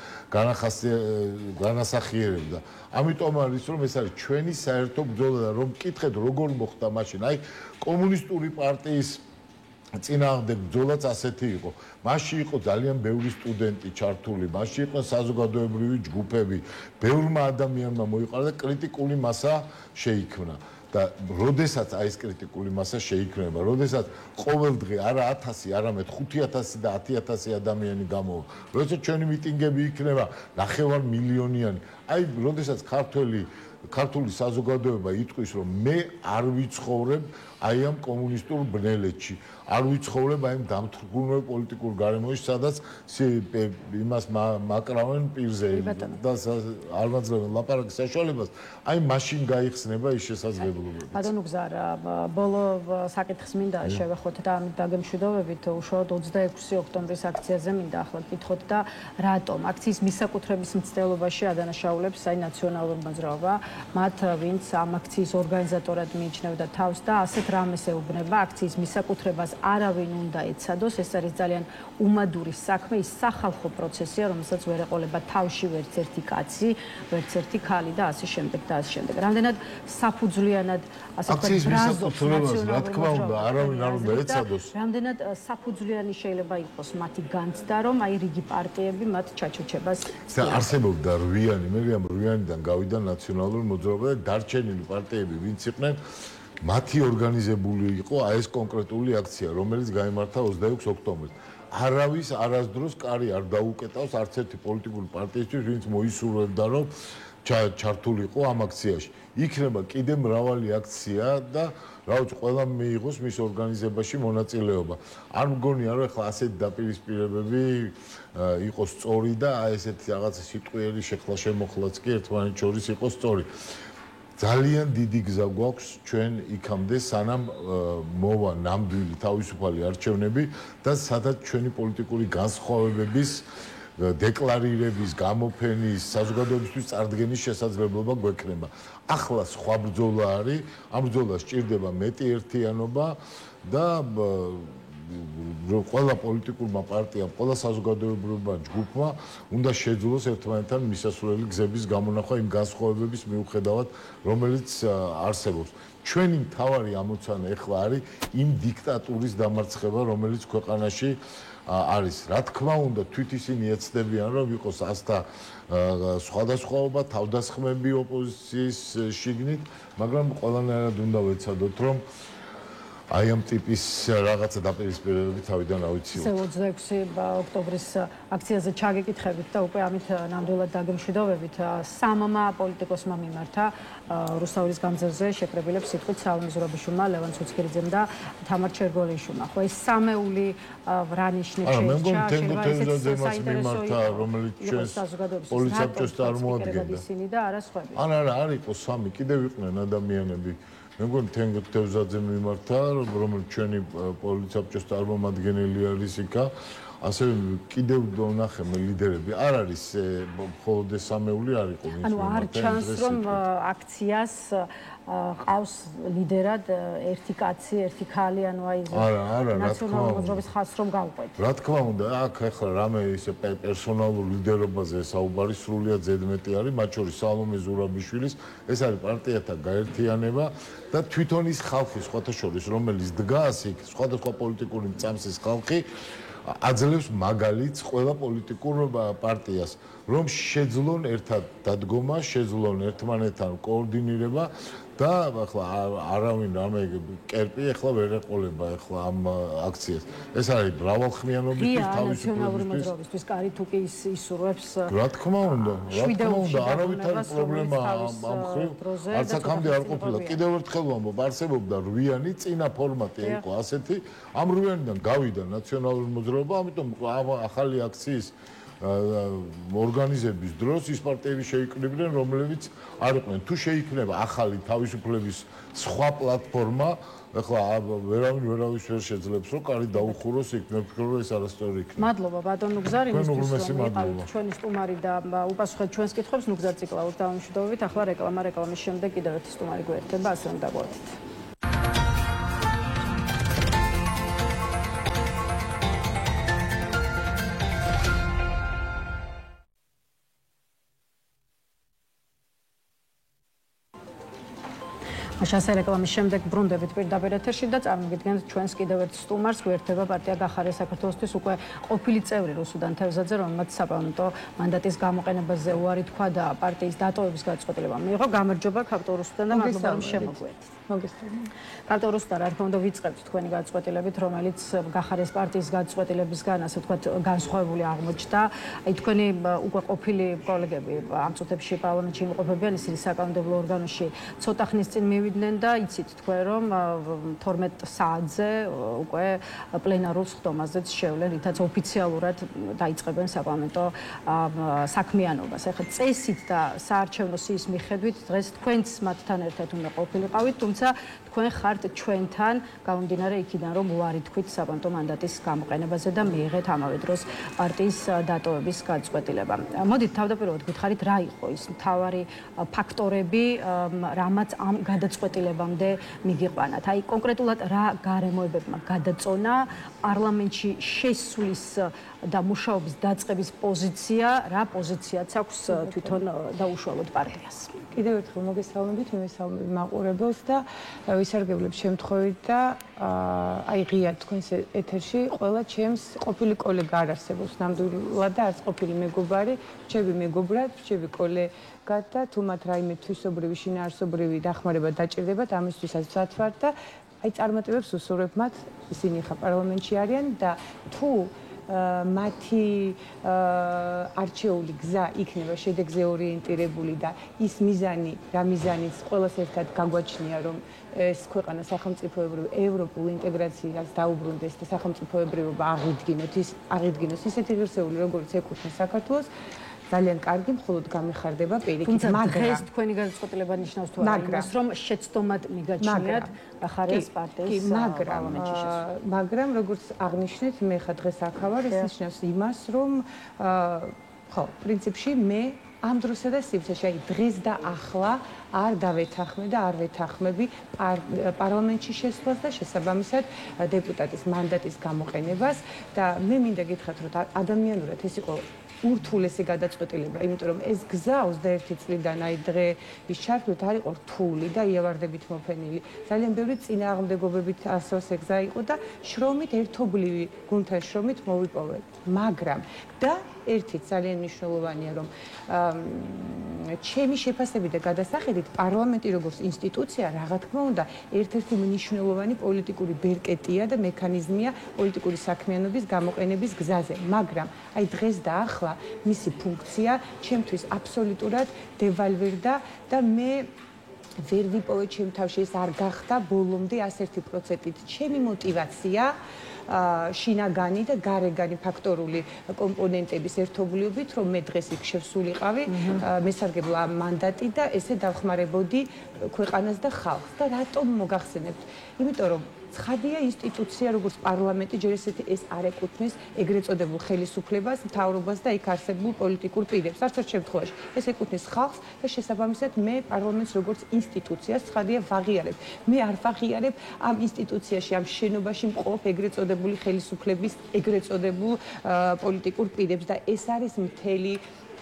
განასახიერებდა. ამიტომ არის რომ ეს არის ჩვენი საერთო ბრძოლა და რომ მკითხეთ როგორ მოხდა მაშინ, აი კომუნისტური პარტიის წინააღმდეგ ბრძოლაც ასეთი იყო. მასში იყო ძალიან ბევრი სტუდენტი ჩართული, მასში იყო საზოგადოებრივი ჯგუფები, ბევრმა ადამიანმა მოიყარა და კრიტიკული მასა შეიქმნა. და როდესაც აი ეს კრიტიკული მასა შეიქმნება, როდესაც ყოველდღე არა 1000, არამედ 5000 და 10000 ადამიანი გამოვა, როდესაც ჩვენი მიტინგები იქნება 9 მილიონიანი, აი როდესაც ქართული საზოგადოება იტყვის რომ მე არ ვიცხოვრებ აი ამ კომუნისტურ ბნელეთში, არ ვიცხოვრებ აი ამ დამთრგუნულ პოლიტიკურ გარემოში, სადაც იმას მაკრავენ პირზე და არ მაძლევენ ლაპარაკის საშუალებას, აი მაშინ გაიხსნება ის შესაძლებლობები. ბატონო გზარა, ბოლო საკითხს მინდა შევეხოთ და ამით დაგემშვიდობებით, უშუალოდ 26 ოქტომბრის აქციაზე მინდა ახლა გითხოთ და რატომ აქციის მისაკუთრების მცდელობაში ადანაშაულებს აი ნაციონალური მოძრაობა, მათ ვინც ამ აქციის ორგანიზატორად მიიჩნევდა თავს და ასეთ რამეს ეუბნება აქციის მისაკუთრებას არავინ უნდა ეცადოს, ეს არის ძალიან უმადური საქმე, ის სახალხო პროცესია, რომელსაც ვერ ეყოლება თავში ვერც ერთი კაცი, ვერც ერთი ქალი და ასე შემდეგ და ასე შემდეგ. რამდენად საფუძვლიანად ასე აქციის მისაკუთრებას რა თქმა უნდა არავინ არ უნდა ეცადოს. რამდენად საფუძვლიანი შეიძლება იყოს მათი განცდა, რომ აი რიგი პარტიები მათ ჩაჩოჩებას და არსებობდა რვიანი, მე ამ რვიანიდან გავიდა ნაციონალური მოძრაობა და დარჩენილი პარტიები ვინც იყვნენ მათი ორგანიზებული იყო აი ეს კონკრეტული აქცია, რომელიც გაიმართა 26 ოქტომბერს. არავის არასდროს კარი არ დაუკეტავს არც ერთი პოლიტიკური პარტიისთვის, ვინც მოისურვებდა, რომ ჩართულიყო ამ აქციაში. იქნება კიდე მრავალი აქცია და რა ვიცი, ყველა მიიღოს მის ორგანიზებაში მონაწილეობა. არ მგონია, რომ ახლა ასეთი დაპირისპირებები იყოს სწორი და ესეთი რაღაცა სიტყვიერი შეხლა-შემოხლაც კი ერთმანეთს შორის იყოს სწორი. ძალიან დიდი გზა გვაქვს ჩვენ იქამდე, სანამ მოვა ნამდვილი თავისუფალი არჩევნები და სადაც ჩვენი პოლიტიკური განსხვავებების დეკლარირების, გამოფენის, საზოგადოებისთვის წარდგენის შესაძლებლობა გვექნება. ახლა სხვა ბრძოლა არის, ამ ბრძოლას სჭირდება მეტი ერთიანობა და ყველა პოლიტიკურმა პარტიამ, ყველა საზოგადოებრივმა ჯგუფმა უნდა შეძლოს ერთმანეთთან მისასვლელი გზების გამონახვა იმ განსხვავებების მიუხედავად, რომელიც არსებობს. ჩვენი მთავარი ამოცანა ახლა არის იმ დიქტატურის დამარცხება, რომელიც ქვეყანაში არის. რა თქმა უნდა, თვით ისინი ეცდებიან, რომ იყოს ასთა სხვადასხვაობა, თავდასხმები ოპოზიციის შიგნით, მაგრამ ყველანაირად უნდა ვეცადოთ, რომ აი ამ ტიპის რაღაცა დაპირისპირებები თავიდან ავიცილოთ. 26 ოქტომბრის აქციაზე ჩაგეკითხებით და უკვე ამით ნამდვილად დაგემშვიდობებით სამმა პოლიტიკოსმა მიმართა რუსთავის გამზირზე შეკრებილებს სიტყვით სალომე ზურაბიშვილმა, ლევან ცუცქირიძემ და თამარ ჩერგოლიშვილი. ხო, ეს სამეული რა ნიშნებს შეიცავს? მე მგონი თენგო თევზაძემაც მიმართა, რომელიც ჩვენს პოლიციას წარმოადგენდა. ისინი და არა სხვები. არა, არ იყო სამი, კიდევ იყვნენ ადამიანები. მე მგონი თენგო თევზაძემ მიმართა, რომელიც ჩვენი პოლიციას წარმომადგენელი არის იქა, ასევე კიდევ ვნახე მე ლიდერები. არ არის მხოლოდ სამეული არ იყო მის. ანუ არ ჩანს რომ აქციას ყავს ლიდერად ერთი კაცი, ერთი ქალი, ანუ აი ეს ნაციონალური მოძრაობის ხაზს რომ გავყვეთ. რა თქმა უნდა, აქ ახლა რამე ისე პერსონალურ ლიდერობაზე საუბარი სრულიად ზედმეტი არის, მათ შორის სალომე ზურაბიშვილის, ეს არის პარტიათა გაერთიანება და თვითონ ის ხალხი სხვათა შორის, რომელიც დგას იქ, სხვადასხვა პოლიტიკური მწამსის ხალხი აძლევს მაგალითს ყველა პოლიტიკურ პარტიას, რომ შეძლონ ერთად დადგომა, შეძლონ ერთმანეთთან კოორდინირება და ახლა არავინ რამე კერპი ახლა ვერ ეყოლება ახლა ამ აქციას. ეს არის მრავალხმიანობისთვის თავისუფლებისთვის კარი თუ კი ისურვებს. რა თქმა უნდა, არავით არის პრობლემა ამ ხრივ. არც აქამდე არ ყოფილა. კიდევ ერთხელ ვამბობ, არსებობდა რვიანი წინა ფორმატი იყო ასეთი. ამ რვიანიდან გავიდა ნაციონალური მოძრაობა, ამიტომ ახალი აქციის ორგანიზების დროს ის პარტიები შეიკრიბნენ, რომლებიც არ იყვნენ. თუ შეიქმნება ახალი თავისუფლების სხვა პლატფორმა, ახლა ვერავის ვერ შეძლებს, რომ კარი დაუხუროს იქ. მე ვფიქრობ, რომ ეს არასწორი იქნება. მადლობა ბატონ ნუგზარინისთვის, რომ იყავით ჩვენი სტუმარი და უპასუხეთ ჩვენს კითხვებს. ნუგზარ ციკლაურს დავამშვიდობებით. ახლა რეკლამის შემდეგ კიდევ ერთი სტუმარი გვერდება, ასე რომ დაგვარდით. შასე რეკლამის შემდეგ ბრუნდებით პირდაპირ ეთერში და წარმოგიდგენთ ჩვენს კიდევ ერთ სტუმარს, გვერდება პარტია გახარია საქართველოსთვის უკვე ყოფილი წევრი რუსუდან თევზაძე, რომელმაც საპარლამენტო მანდატის გამოყენებაზე უარი თქვა და პარტიის დატოვების გაწყვეტილება მიიღო. გამარჯობა ქართულ რუსუდან და მადლობა რომ შემოგვიერთდით. მოგესალმებით. ქართულ რუსუდან რა თქმა უნდა ვიწყებთ თქვენი გაწყვეტილებით, რომელიც გახარიას პარტიის გაწყვეტილებისგან, ასე ვთქვათ, განსხვავებული აღმოჩნდა. აი თქვენი უკვე ყოფილი კოლეგები ამ წუთებში პარლამენტში იმყოფებიან, ისინი საკანონმდებლო ორგანოში ცოტა ხნის წინ მივიდნენ და იცით თქვენ რომ 12 საათზე უკვე პლენარულ სხდომაზეც შევლენ, რითაც ოფიციალურად დაიწყებენ საპარლამენტო საქმიანობას. ახლა წესით და საარჩევნო სიის მიხედვით დღეს თქვენც მათთან ერთად უნდა ყოფილიყავით, თუმცა თქვენ ხართ ჩვენთან გამომდინარე იქიდან რომ უარი თქვით საპარლამენტო მანდატის გამოყენებაზე და მიიღეთ ამავე დროს პარტიის დატოვების გაწყვეტილება. მოდით თავდაპირველად გითხარით რა იყო ის მთავარი ფაქტორები, რამაც ამ გადაწყვეტილებამდე მიგიყვანათ. აი კონკრეტულად რა გარემოებებმა გადაწონა პარლამენტში შესვლის და მუშაობის დაწყების პოზიცია, რა პოზიციაც აქვს თვითონ დაუშუალოდ პარტიას. კიდევ ერთხელ მოგესალმებით, მივესალმებით მაყურებელს და ვისარგებლებ შემთხვევით და აი ღია თქვენს ეთერში ყველა ჩემს ყოფილი კოლეგა არ არსებობს ნამდვილად და არც ყოფილი მეგობარი, რჩები მეგობრად, რჩები კოლეგად და თუ მათ რაიმე თვისობრივი, შინაარსობრივი დახმარება დაჭირდებათ, ამისთვისაც ვთქვათ და აი წარმატებებს უსურვებ მათ, ისინი ხა პარლამენტში არიან და თუ მათი არჩეული გზა იქნება შედეგზე ორიენტირებული და ის მიზანი, რა მიზანიც ყველას ერთად გაგვაჩნია, რომ ეს ქვეყანა სახელმწიფოებრივ ევროპულ ინტეგრაციას დაუბრუნდეს და სახელმწიფოებრიობა აღიდგინოს ისეთი ღირსეული, როგორც ეკუთვნის საქართველოს, ძალიან კარგი, მხოლოდ გამიხარდება პირიქით, მაგრამ დღეს თქვენი გადაწყვეტილება ნიშნავს თუ არა იმას, რომ შეცდომად მიგაჩნიათ ახარიას პარტიის პარლამენტში შესვლა. მაგრამ როგორც აღნიშნეთ, მე ხა დღეს აქ ვარ, ეს ნიშნავს იმას, რომ ხო, პრინციპში მე ამ დროსა და სივრცეში, აი დღეს და ახლა არ დავეთანხმე და არ ვეთანხმები პარლამენტში შესვლას და შესაბამისად დეპუტატის მანდატის გამოყენებას და მე მინდა გითხრათ, რომ ადამიანურად ეს იყო ურთულესი გადაწყვეტილება, იმიტომ რომ ეს გზა 21 წლიდან აი დღე ის ჩართვით არ იყო რთული და იავარდებით მოფენილი. ძალიან ბევრი წინააღმდეგობებით ასოს ეგზა იყო და შრომით ერთობლივი გუნდთან შრომით მოვიპოვეთ. მაგრამ და ერთით ძალიან მნიშვნელოვანია, რომ ჩემი შეფასებით და გადასახედით პარლამენტი როგორც ინსტიტუცია, რა თქმა უნდა, ერთ-ერთი მნიშვნელოვანი პოლიტიკური ბერკეტია და მექანიზმია პოლიტიკური საქმიანობის გამოყენების გზაზე, მაგრამ აი დღეს და ახლა მისი ფუნქცია ჩემთვის აბსოლუტურად დევალვირდა და მე ვერ ვიპოვე ჩემ თავში ეს არ გახდა ბოლომდე 101%-ით ჩემი мотиваცია შინაგანი და გარეგანი ფაქტორული კომპონენტების ერთობლიობით, რომ მე დღეს იქ შევსულიყავი, მესარგებლო ამ მანდატი და ესე დავხმარებოდი ქვეყანას და ხალხს. და რატომ მოგახსენებთ? იმიტომ რომ ცხადია ინსტიტუცია როგორც პარლამენტი ჯერ ესეთი ეს არ ეკუთვნის ეგრეთ წოდებულ ხელისუფლებას, მთავრობას და იქ არსებულ პოლიტიკურ პირებს. არც ერთ შემთხვევაში ეს ეკუთვნის ხალხს და შესაბამისად მე პარლამენტს როგორც ინსტიტუციას ცხადია ვაღიარებ. მე არ ვაღიარებ ამ ინსტიტუციაში, ამ შენობაში მყოფ ეგრეთ წოდებული ხელისუფლების ეგრეთ წოდებულ პოლიტიკურ პირებს და ეს არის მთელი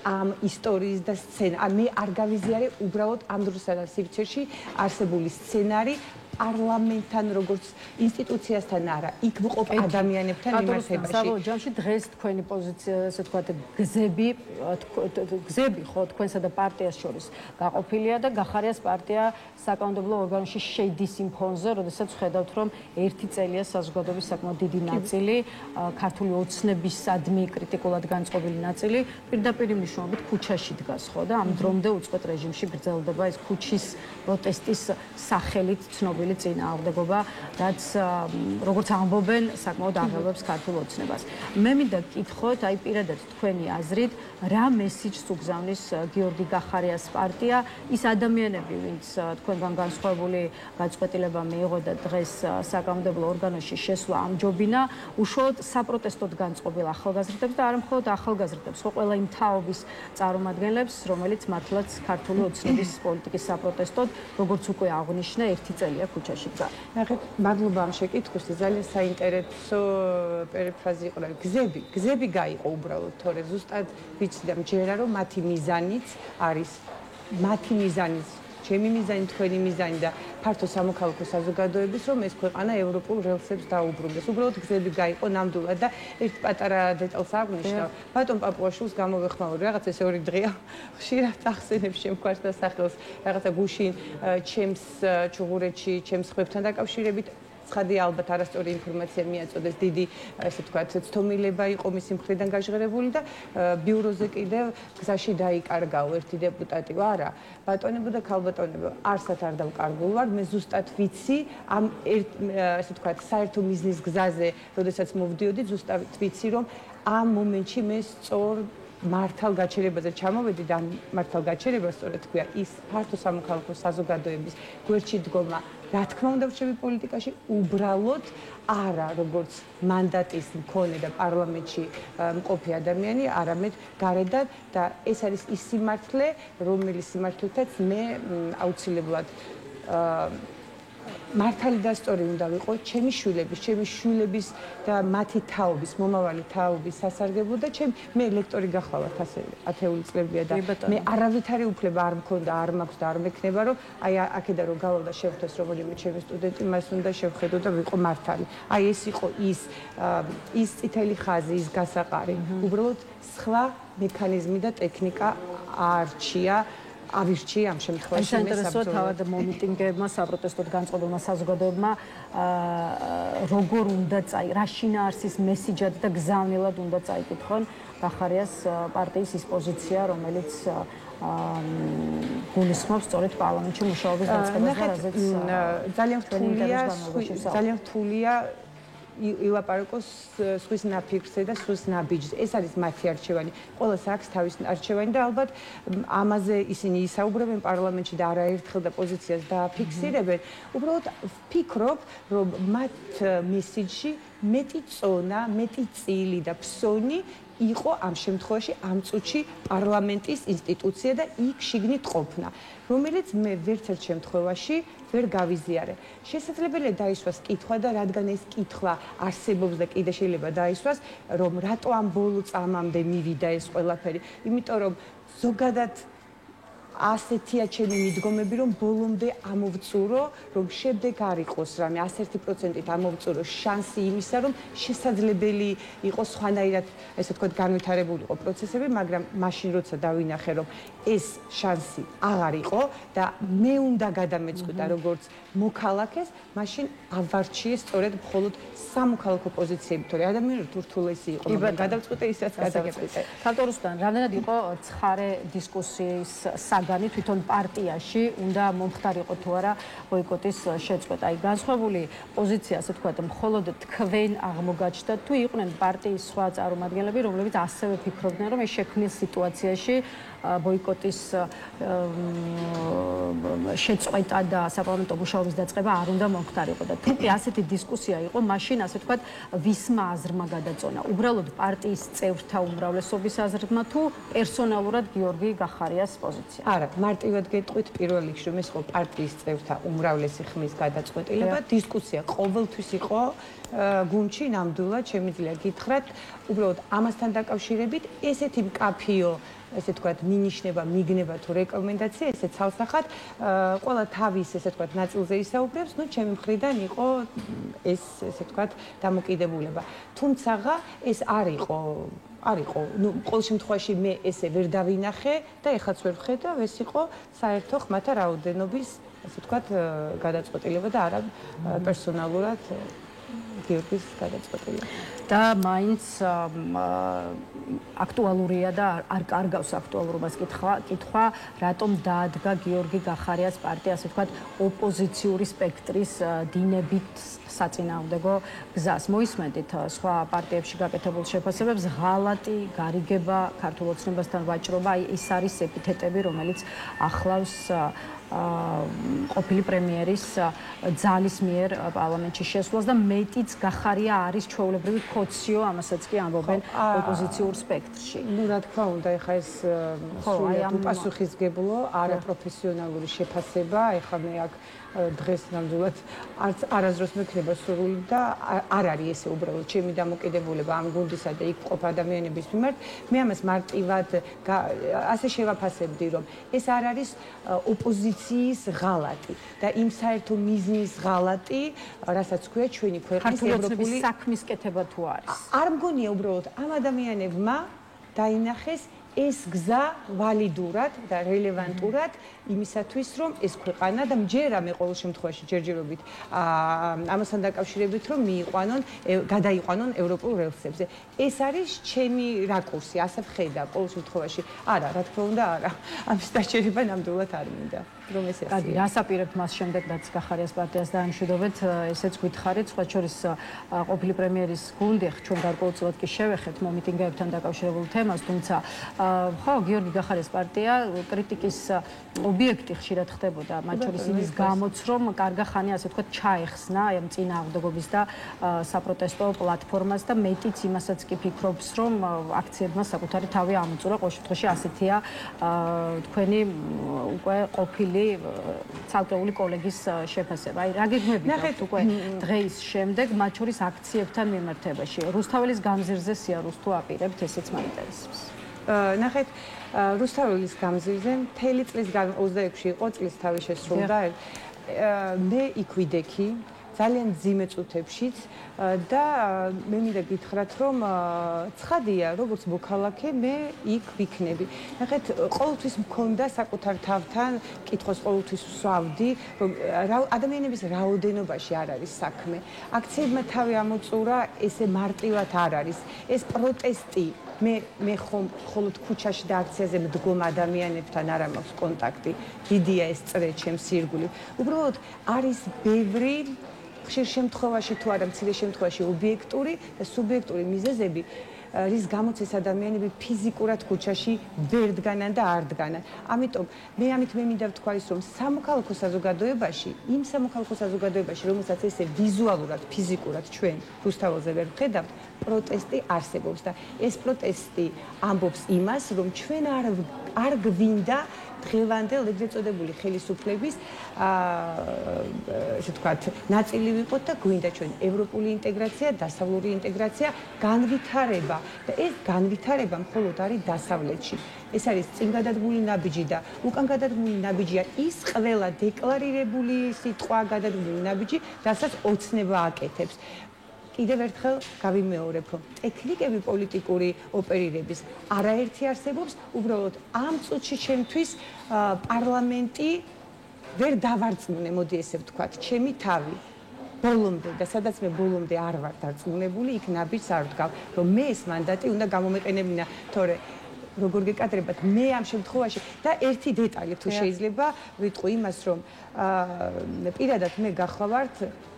ამ ისტორიის და სცენა. მე არ გავიზიარებ უბრალოდ ამ დროსა და სივრცეში არსებული სცენარი პარლამენტთან როგორც ინსტიტუციასთან არა, იქ მყოფ ადამიანებთან მიმართებაში. საბოლოო ჯამში დღეს თქვენი პოზიცია, ასე ვთქვათ, გზები ხო თქვენსა და პარტიას შორის გაყოფილია და გახარიას პარტია საკანონმდებლო ორგანოში შეიდის იმ ფონზე, როდესაც ხედავთ, რომ ერთი წელია საზოგადოების საკმაოდ დიდი ნაწილი, ქართული ოცნებისადმი კრიტიკულად განწყობილი ნაწილი პირდაპირ მნიშვნელობით ქუჩაში დგას, ხო და ამ დრომდე უწყვეტ რეჟიმში გრძელდება ეს ქუჩის პროტესტის სახელით ცნობილი წინააღმდეგობა, რაც როგორც ამბობენ, საკმაოდ აღელვებს ქართულ ოცნებას. მე მინდა გკითხოთ, აი პირადად თქვენი აზრით, რა მესიჯს უგზავნის გიორგი გახარიას პარტია, ის ადამიანები, ვინც თქვენგან განსხვავებული გადაწყვეტილება მიიღო და დღეს საკანონმდებლო ორგანოში შესვლა ამჯობინა, უშუალოდ საპროტესტოდ განწყობილ ახალგაზრდებს და არა მხოლოდ ახალგაზრდებს, ხო ყველა იმ თაობის წარმომადგენლებს, რომელიც მართლაც ქართული ოცნების პოლიტიკის საპროტესტოდ, როგორც უკვე აღნიშნა, ერთი წელია ქუჩაში დგა. ნახეთ, მადლობა ამ შეკითხვისთვის, ძალიან საინტერესო პერიფრაზი იყო. გზები გაიყო უბრალოდ, თორე ზუსტად ვიცი და მჯერა, რომ მათი მიზანიც არის ჩემი მიზანი, თქვენი მიზანი და ფართო სამოქალაქო საზოგადოების, რომ ეს ქვეყანა ევროპულ რელსებს დაუბრუნდეს. უბრალოდ გზები გაიყო ნამდვილად და ერთ პატარა დეტალს აღნიშნავ. ბატონ პაპუაშვილს გამოვეხმაური, რაღაც ეს 2 დღეა ხშირად ახსენებს შემქარს და სახელს, რაღაცა გუშინ ჩემს ჩუღურეთში, ჩემს ხმებთან დაკავშირებით ცხადია ალბათ არასწორი ინფორმაცია მიაწოდეს, დიდი ესე ვთქვათ, ცდომილება იყო მისი მხრიდან გაჟღერებული და ბიუროზე კიდევ გზაში დაიკარგაო ერთი დეპუტატი. არა, ბატონებო და ქალბატონებო, არსად არ დავკარგულ ვარ, მე ზუსტად ვიცი ამ ესე ვთქვათ, საერთო მიზნის გზაზე, როდესაც მოვდიოდი, ზუსტად ვიცი, რომ ამ მომენტში მე სწორ მართალ გაჩერებაზე ჩამოვედი და მართალ გაჩერება სწორედ თქვია ის ფართო სამოქალაქო საზოგადოების გვერდში დგომა. რა თქმა უნდა ვშევი პოლიტიკაში უბრალოდ არა როგორც მანდატის მქონე და პარლამენტში მყოფი ადამიანი, არამედ გარედან და ეს არის ის სიმართლე, რომელიც სიმართლითაც მე აუცილებლად მართალი და სწორი უნდა ვიყო ჩემი შვილების და მათი თაობის, მომავალი თაობის სასარგებლო და მე ელექტორი გახლავართ ასე 10 წლებია და მე არავითარი უფლება არ მქონდა, არ მაქვს და არ მექნება, რომ აი აქედან რომ გავალ და შევხვდეს რომელიმე ჩემი სტუდენტი, მას უნდა შევხედო და ვიყო მართალი. აი ეს იყო ის წითელი ხაზი, ის გასაყარი. უბრალოდ სხვა მექანიზმი და ტექნიკა არჩია ავირჩი ამ შემთხვევაში საინტერესოა თავად მომიტინგებმა, საპროტესტოდ განწყობილმა საზოგადოებმა როგორ უნდა რა შინაარსის მესიჯად და გზავნილად უნდა წაიკითხონ გახარიას პარტიის ის პოზიცია, რომელიც გულისხმობს სწორედ პარლამენტში მუშაობის დაწყებას და რაზეც ძალიან რთულია ილაპარაკოს სხვის ნაფიქრზე და სხვის ნაბიჯზე. ეს არის მათი არჩევანი. ყველას აქვს თავის არჩევანი და ალბათ ამაზე ისინი ისაუბრებენ პარლამენტში და არაერთხელ და პოზიციას დააფიქსირებენ. უბრალოდ ვფიქრობ, რომ მათ მესიჯში მეტი წონა, მეტი წილი და ფსონი იყო ამ შემთხვევაში ამ წუთში პარლამენტის ინსტიტუცია და იქ შიგნით ყოფნა, რომელიც მე ვერცერთ შემთხვევაში ვერ გავიზიარე. შესაძლებელია დაისვას კითხვა და რადგან ეს კითხვა არსებობს და კიდე შეიძლება დაისვას, რომ რატო ამ ბოლო წამამდე მივიდა ეს ყველაფერი, იმიტომ რომ ზოგადად ასეთია ჩემი მიდგომები, რომ ბოლომდე ამოვწურო, რომ შემდეგ არ იყოს რამე 101%-ით ამოვწურო შანსი იმისა, რომ შესაძლებელი იყოს სხვანაირად, ესე ვთქვათ, განვითარებული იყო პროცესები, მაგრამ მაშინ როცა დავინახე, რომ ეს შანსი აღარ იყო და მე უნდა გადამეწყვიტა როგორც მოქალაქეს, მაშინ ავარჩიე სწორედ მხოლოდ სამოქალაქო პოზიციები, თორე ადამიანური რთულესი იყო, მაგრამ გადავწყვიტე ისაც გადავწყვიტე. ქალტორუსთან, რამდენად იყო ცხარე დისკუსიის საგანი თვითონ პარტიაში, უნდა მომხდარიყო თუ არა ბოიკოტის შეწყვეტა. აი, განსხვავებული პოზიცია, ასე ვთქვათ, მხოლოდ თქვენ აღმოგაჩნდათ, თუ იყვნენ პარტიის სხვა წარმომადგენლები, რომლებიც ასევე ფიქრობდნენ, რომ ეს შექმნილ სიტუაციაში ბოიკოტის შეწყვეტა და საპარლამენტო მუშაობის დაწყება არ უნდა მომხდარიყო და თუმცა ასეთი დისკუსია იყო, მაშინ ასე ვთქვათ, ვისმა აზრმა გადაწონა. უბრალოდ პარტიის წევრთა უმრავლესობის აზრმა თუ პერსონალურად გიორგი გახარიას პოზიცია. არა, მარტივად გეტყვით პირველ რიგში, რომ ეს იყო პარტიის წევრთა უმრავლესი ხმის გადაწყვეტილება, დისკუსია ყოველთვის იყო გუნდში, ნამდვილად შემიძლია გითხრათ, უბრალოდ ამასთან დაკავშირებით ესეთი მკაფიო ესე ვთქვათ, მინიშნება, მიგნება თუ რეკომენდაცია, ესე ცალსახად, ყველა თავის, ესე ვთქვათ, ნაწილზე ისაუბრებს, ნუ ჩემი მხრიდან იყო ეს, ესე ვთქვათ, დამოკიდებულება. თუმცა ეს არ იყო, ნუ ყოველ შემთხვევაში მე ესე ვერ დავინახე და ეხლაც ვერ ვხედავ, ეს იყო საერთო ხმათა რაოდენობის, ესე ვთქვათ, გადაწყვეტილება და არა პერსონალურად გიორგის გადაწყვეტილება. და მაინც აქტუალურია და არ კარგავს აქტუალურობას კითხვა, რატომ დაადგა გიორგი გახარიას პარტია, ასე ვთქვათ, ოპოზიციური სპექტრის დინებით საწინააღმდეგო გზას. მოისმენთ სხვა პარტიებში გაკეთებულ შეფასებებს, ღალატი, გარიგება, ქართულ ოცნებასთან ვაჭრობა, აი ეს არის ეპითეტები, რომელიც ახლავს ყოფილი პრემიერის ძალის მიერ პარლამენტში შესვლას და მეტიც გახარია არის ჩვეულებრივი ქოციო, ამასაც კი ამბობენ ოპოზიციურ სპექტრში. ნუ რა თქმა უნდა, ეხა ეს სრულად უპასუხისმგებლო, არაპროფესიონალური შეფასება, ეხა მე აქ დღეს ნამდვილად არასდროს მექნება სურვილი და არ არის ესე უბრალოდ ჩემი დამოკიდებულება ამ გუნდისა და იქ მყოფ ადამიანების მიმართ. მე ამას მარტივად ასე შევაფასებდი, რომ ეს არ არის ოპოზიციის ღალატი და იმ საერთო მიზნის ღალატი, რასაც ქვია ჩვენი ქვეყნის ევროპული საქმის კეთება თუ არის. არ მგონია უბრალოდ ამ ადამიანებმა დაინახეს ეს გზა ვალიდურად და რელევანტურად იმისათვის, რომ ეს ქვეყანა და მჯერა მე ყოველ შემთხვევაში ჯერჯერობით ამასთან დაკავშირებით, რომ გადაიყვანონ ევროპულ რელსებზე. ეს არის ჩემი რაკურსი, ასე ვხედავ ყოველ შემთხვევაში. არა, რა თქმა უნდა, არა. ამის დაჩერება ნამდვილად არ მინდა. რომ ეს ასე. კარგი, რას აპირებთ მას შემდეგ, რაც გახარიას პარტიას დაემშვიდობეთ, ესეც გითხარით, სხვა შორის ყოფილი პრემიერის გუნდი, ჩვენ გარკვეულწილად კი შევეხეთ მომიტინგეებთან დაკავშირებულ თემას, თუმცა ხო, გიორგი გახარიას პარტია კრიტიკის ობიექტი ხშირად ხდებოდა, მათ შორის იმის გამოც, რომ კარგა ხანი, ასე ვთქვათ, ჩაეხსნა აი ამ წინააღმდეგობის და საპროტესტო პლატფორმას და მეტიც იმასაც კი ფიქრობს, რომ აქციებმა საკუთარი თავი ამოწურა, ყოველ შემთხვევაში ასეთია თქვენი უკვე ყოფილი ცალკეული კოლეგის შეფასება. აი, რა გეგმებით უკვე დღეის შემდეგ, მათ შორის აქციებთან მიმართებაში. რუსთაველის გამზირზე სიარულს თუ აპირებთ, ესეც მაინტერესებს. ნახეთ, რუსთაველის გამზირზე მთელი წლის 26-ში იყო წლის თავი შესრულდა. მე იქ ვიდექი, ძალიან მძიმე წუთებშიც და მე მინდა გითხრათ, რომ ცხადია, როგორც მოქალაქე, მე იქ ვიქნები. ნახეთ, ყოველთვის მქონდა საკუთარ თავთან კითხოს ყოველთვის ვსვავდი, რომ ადამიანების რაოდენობაში არ არის საქმე. აქციებმა თავი ამოწურა, ესე მარტივად არ არის. ეს პროტესტი მე ხომ მხოლოდ ქუჩაში და აქციაზე მდგომ ადამიანებთან არ მაქვს კონტაქტი. დიდია ეს წრე ჩემს ირგვლივ. უბრალოდ არის ბევრი ხშირ შემთხვევაში თუ არა მცირე შემთხვევაში ობიექტური და სუბიექტური მიზეზები, რის გამოც ეს ადამიანები ფიზიკურად ქუჩაში ვერ დგანან და არ დგანან. ამიტომ მე მინდა ვთქვა ის, რომ სამოქალაქო საზოგადოებაში, იმ სამოქალაქო საზოგადოებაში, რომელსაც ესე ვიზუალურად, ფიზიკურად ჩვენ რუსთაველზე ვერ ვხედავთ, პროტესტი არსებობს და ეს პროტესტი ამბობს იმას, რომ ჩვენ არ გვინდა დღევანდელ ეგრეთ წოდებული ხელისუფლების ესე ვთქვათ, ნაწილი ვიყოთ და გვინდა ჩვენ ევროპული ინტეგრაცია, დასავლური ინტეგრაცია, განვითარება და ეს განვითარება მხოლოდ არის დასავლეთში. ეს არის წინგადადგმული ნაბიჯი და უკან გადადგმული ნაბიჯია ის ყველა დეკლარირებული სიტყვა გადადგმული ნაბიჯი, რასაც ოცნება აკეთებს. კიდევ ერთხელ გავიმეორებ, რომ ტექნიკები პოლიტიკური ოპერირების არაერთი არსებობს, უბრალოდ ამ წუთში ჩემთვის პარლამენტი ვერ დავარწმუნე, მოდი ესე ვთქვათ, ჩემი თავი. ბოლომდე და სადაც მე ბოლომდე არ ვარ დარწმუნებული, იქ ნაბიჯს არ ვდგავ, რომ მე ეს მანდატი უნდა გამომეყენებინა, თორე როგორ გეკადრებათ, მე ამ შემთხვევაში და ერთი დეტალი თუ შეიძლება ვიტყვი იმას, რომ პირადად მე გახლავართ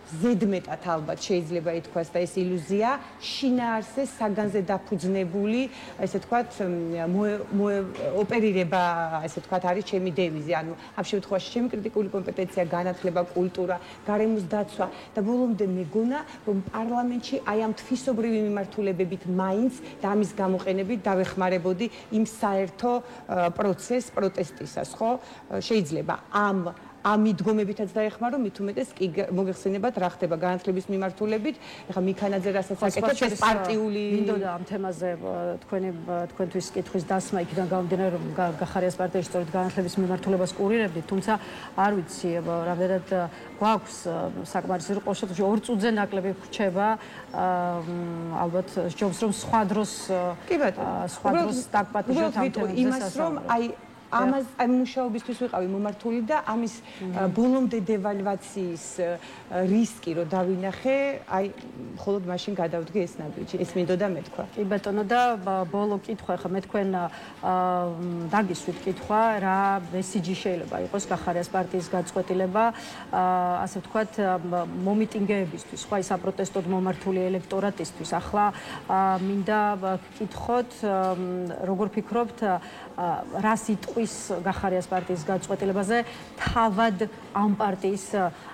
ზედმეტად ალბათ შეიძლება ითქვას და ეს ილუზია შინაარსზე საგანზე დაფუძნებული, ესე ვთქვათ, ოპერირება, ესე ვთქვათ, არის ჩემი დევიზი. ანუ ამ შემთხვევაში ჩემი კრიტიკული კომპეტენცია, განათლება, კულტურა, გარემოს დაცვა და ბოლომდე მეგონა, რომ პარლამენტში აი ამ თვისობრივი მიმართულებებით მაინც და ამის გამოყენებით დავეხმარებოდი იმ საერთო პროცესს პროტესტისას, ხო? შეიძლება ამ მიდგომებითაც დაეხმარო, მით უმეტეს კი მოგეხსენებათ რა ხდება განათლების მიმართულებით. ეხლა მიქანაძე რასაც აკეთებს ეს პარტიული მინდოდა ამ თემაზე თქვენთვის კითხვის დასმა იქიდან გამომდინარე, რომ გახარიას პარტიაში სწორედ განათლების მიმართულებას კურირებდით, თუმცა არ ვიცი, რამდენად გვაქვს საკმარისი ყოველ შემთხვევაში 2 წუთზე ნაკლები ვრჩება, ალბათ ჯობს რომ სხვა დროს დაგპატიჟოთ ამ თემებზე იმას, რომ ამ მუშაობისთვის ვიყავი მომართული და ამის ბოლომდე დევალვაციის რისკი რო დავინახე, აი მხოლოდ მაშინ გადავდგე ეს ნაბიჯი. ეს მინდოდა მეთქვა. კი ბატონო და ბოლო კითხვა, ხა მე თქვენ დაგისვით კითხვა, რა მესიჯი შეიძლება იყოს გახარიას პარტიის გაწყვეტილება, ასე ვთქვათ, მომიტინგეებისთვის, სხვა საპროტესტოდ მომართული ელექტორატისთვის. ახლა მინდა გკითხოთ, როგორ ფიქრობთ, რა სიტყვის გახარიას პარტიის გაწყვეტილებაზე თავად ამ პარტიის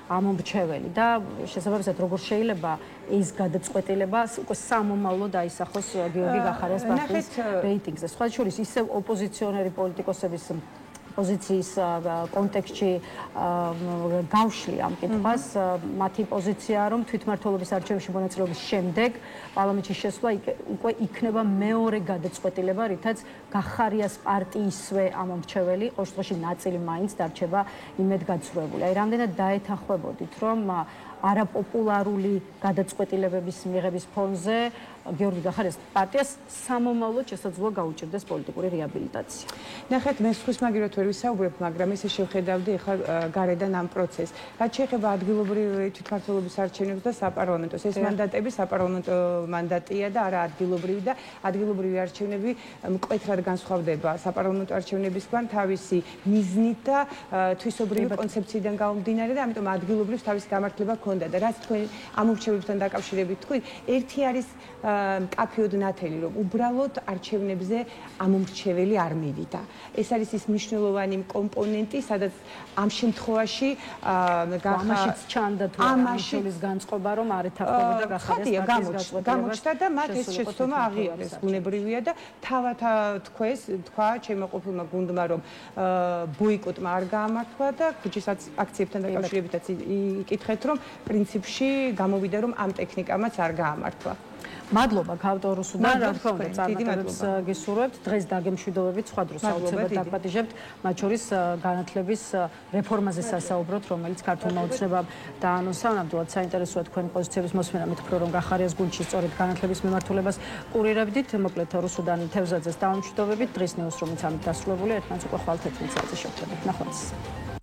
ამომრჩეველი და შესაბამისად როგორ შეიძლება ეს გადაწყვეტილება უკვე სამომავლოდ აისახოს გიორგი გახარიას პარტიის რეიტინგზე. სხვა შორის ისევ ოპოზიციონერი პოლიტიკოსების პოზიციის კონტექსტში გავშლი ამ კითხვას, მათი პოზიციაა, რომ თვითმმართველობის არჩევნებში მონაწილეობის შემდეგ პარლამენტში შესვლა უკვე იქნება მეორე გადაწყვეტილება, რითაც გახარიას პარტიისვე ამომრჩეველი, ყოველ შემთხვევაში ნაწილი მაინც დარჩება იმედგაცრუებული. აი, რამდენად დაეთანხმებოდით, რომ არაპოპულარული გადაწყვეტილებების მიღების ფონზე გიორგი გახარიას პარტიას სამომავლოდ შესაძლოა გაუჭირდეს პოლიტიკური რეაბილიტაცია. ნახეთ, მე სხვის მაგივრად ვერ ვისაუბრებ, მაგრამ ესე შევხედავდი ახლა გარედან ამ პროცესს. რაც შეეხება ადგილობრივი თვითმმართველობის არჩევნებს და საპარლამენტოს, ეს მანდატები საპარლამენტო მანდატია და არა ადგილობრივი და ადგილობრივი არჩევნები მკვეთრად განსხვავდება საპარლამენტო არჩევნებისგან თავისი მიზნით და თვისობრივი კონცეფციიდან გამომდინარე და ამიტომ ადგილობრივს თავისი გამართლება ჰქონდა და რაც თქვენ ამორჩევებთან დაკავშირებით თქვით, ერთი არის მკაფიოდ ნათელი, რომ უბრალოდ არჩევნებზე ამომრჩეველი არ მივიდა. ეს არის ის მნიშვნელოვანი კომპონენტი, სადაც ამ შემთხვევაში ამაშიც ჩანდა თუ ამაშიც განწყობა, რომ არ ეთანხმებოდა გახარიას პარტიის გამოჩნდა და მათ ეს შეცდომა აღიარეს, ბუნებრივია და თავად თქვა ჩემო ყოფილმა გუნდმა, რომ ბოიკოტმა არ გაამართლა და ქუჩის აქციებთან დაკავშირებითაც იკითხეთ, რომ პრინციპში გამოვიდა, რომ ამ ტექნიკამაც არ გაამართლა. მადლობა ქავტორუსუდან, რა თქმა უნდა, დიდი წარმატებებს გისურვებთ. დღეს დაგემშვიდობებით, სხვა დროს აუცილებლად დაგპატიჟებთ, მათ შორის განათლების რეფორმაზე სასაუბროთ, რომელიც ქართულმა ოცნებამ დაანონსა. ნამდვილად საინტერესოა თქვენი პოზიციების მოსმენა. მithქვი რომ გახარიას გუნდში სწორედ განათლების მიმართულებას ყურირებდით. მოკლედ რუსუდან თევზაძეს დავამშვიდობებით. დღის ნიუსრუმიც ამით დასრულებულია. ერთმანეთს უკვე ხვალ 11 საათზე შევხვდებით. ნახვამდის.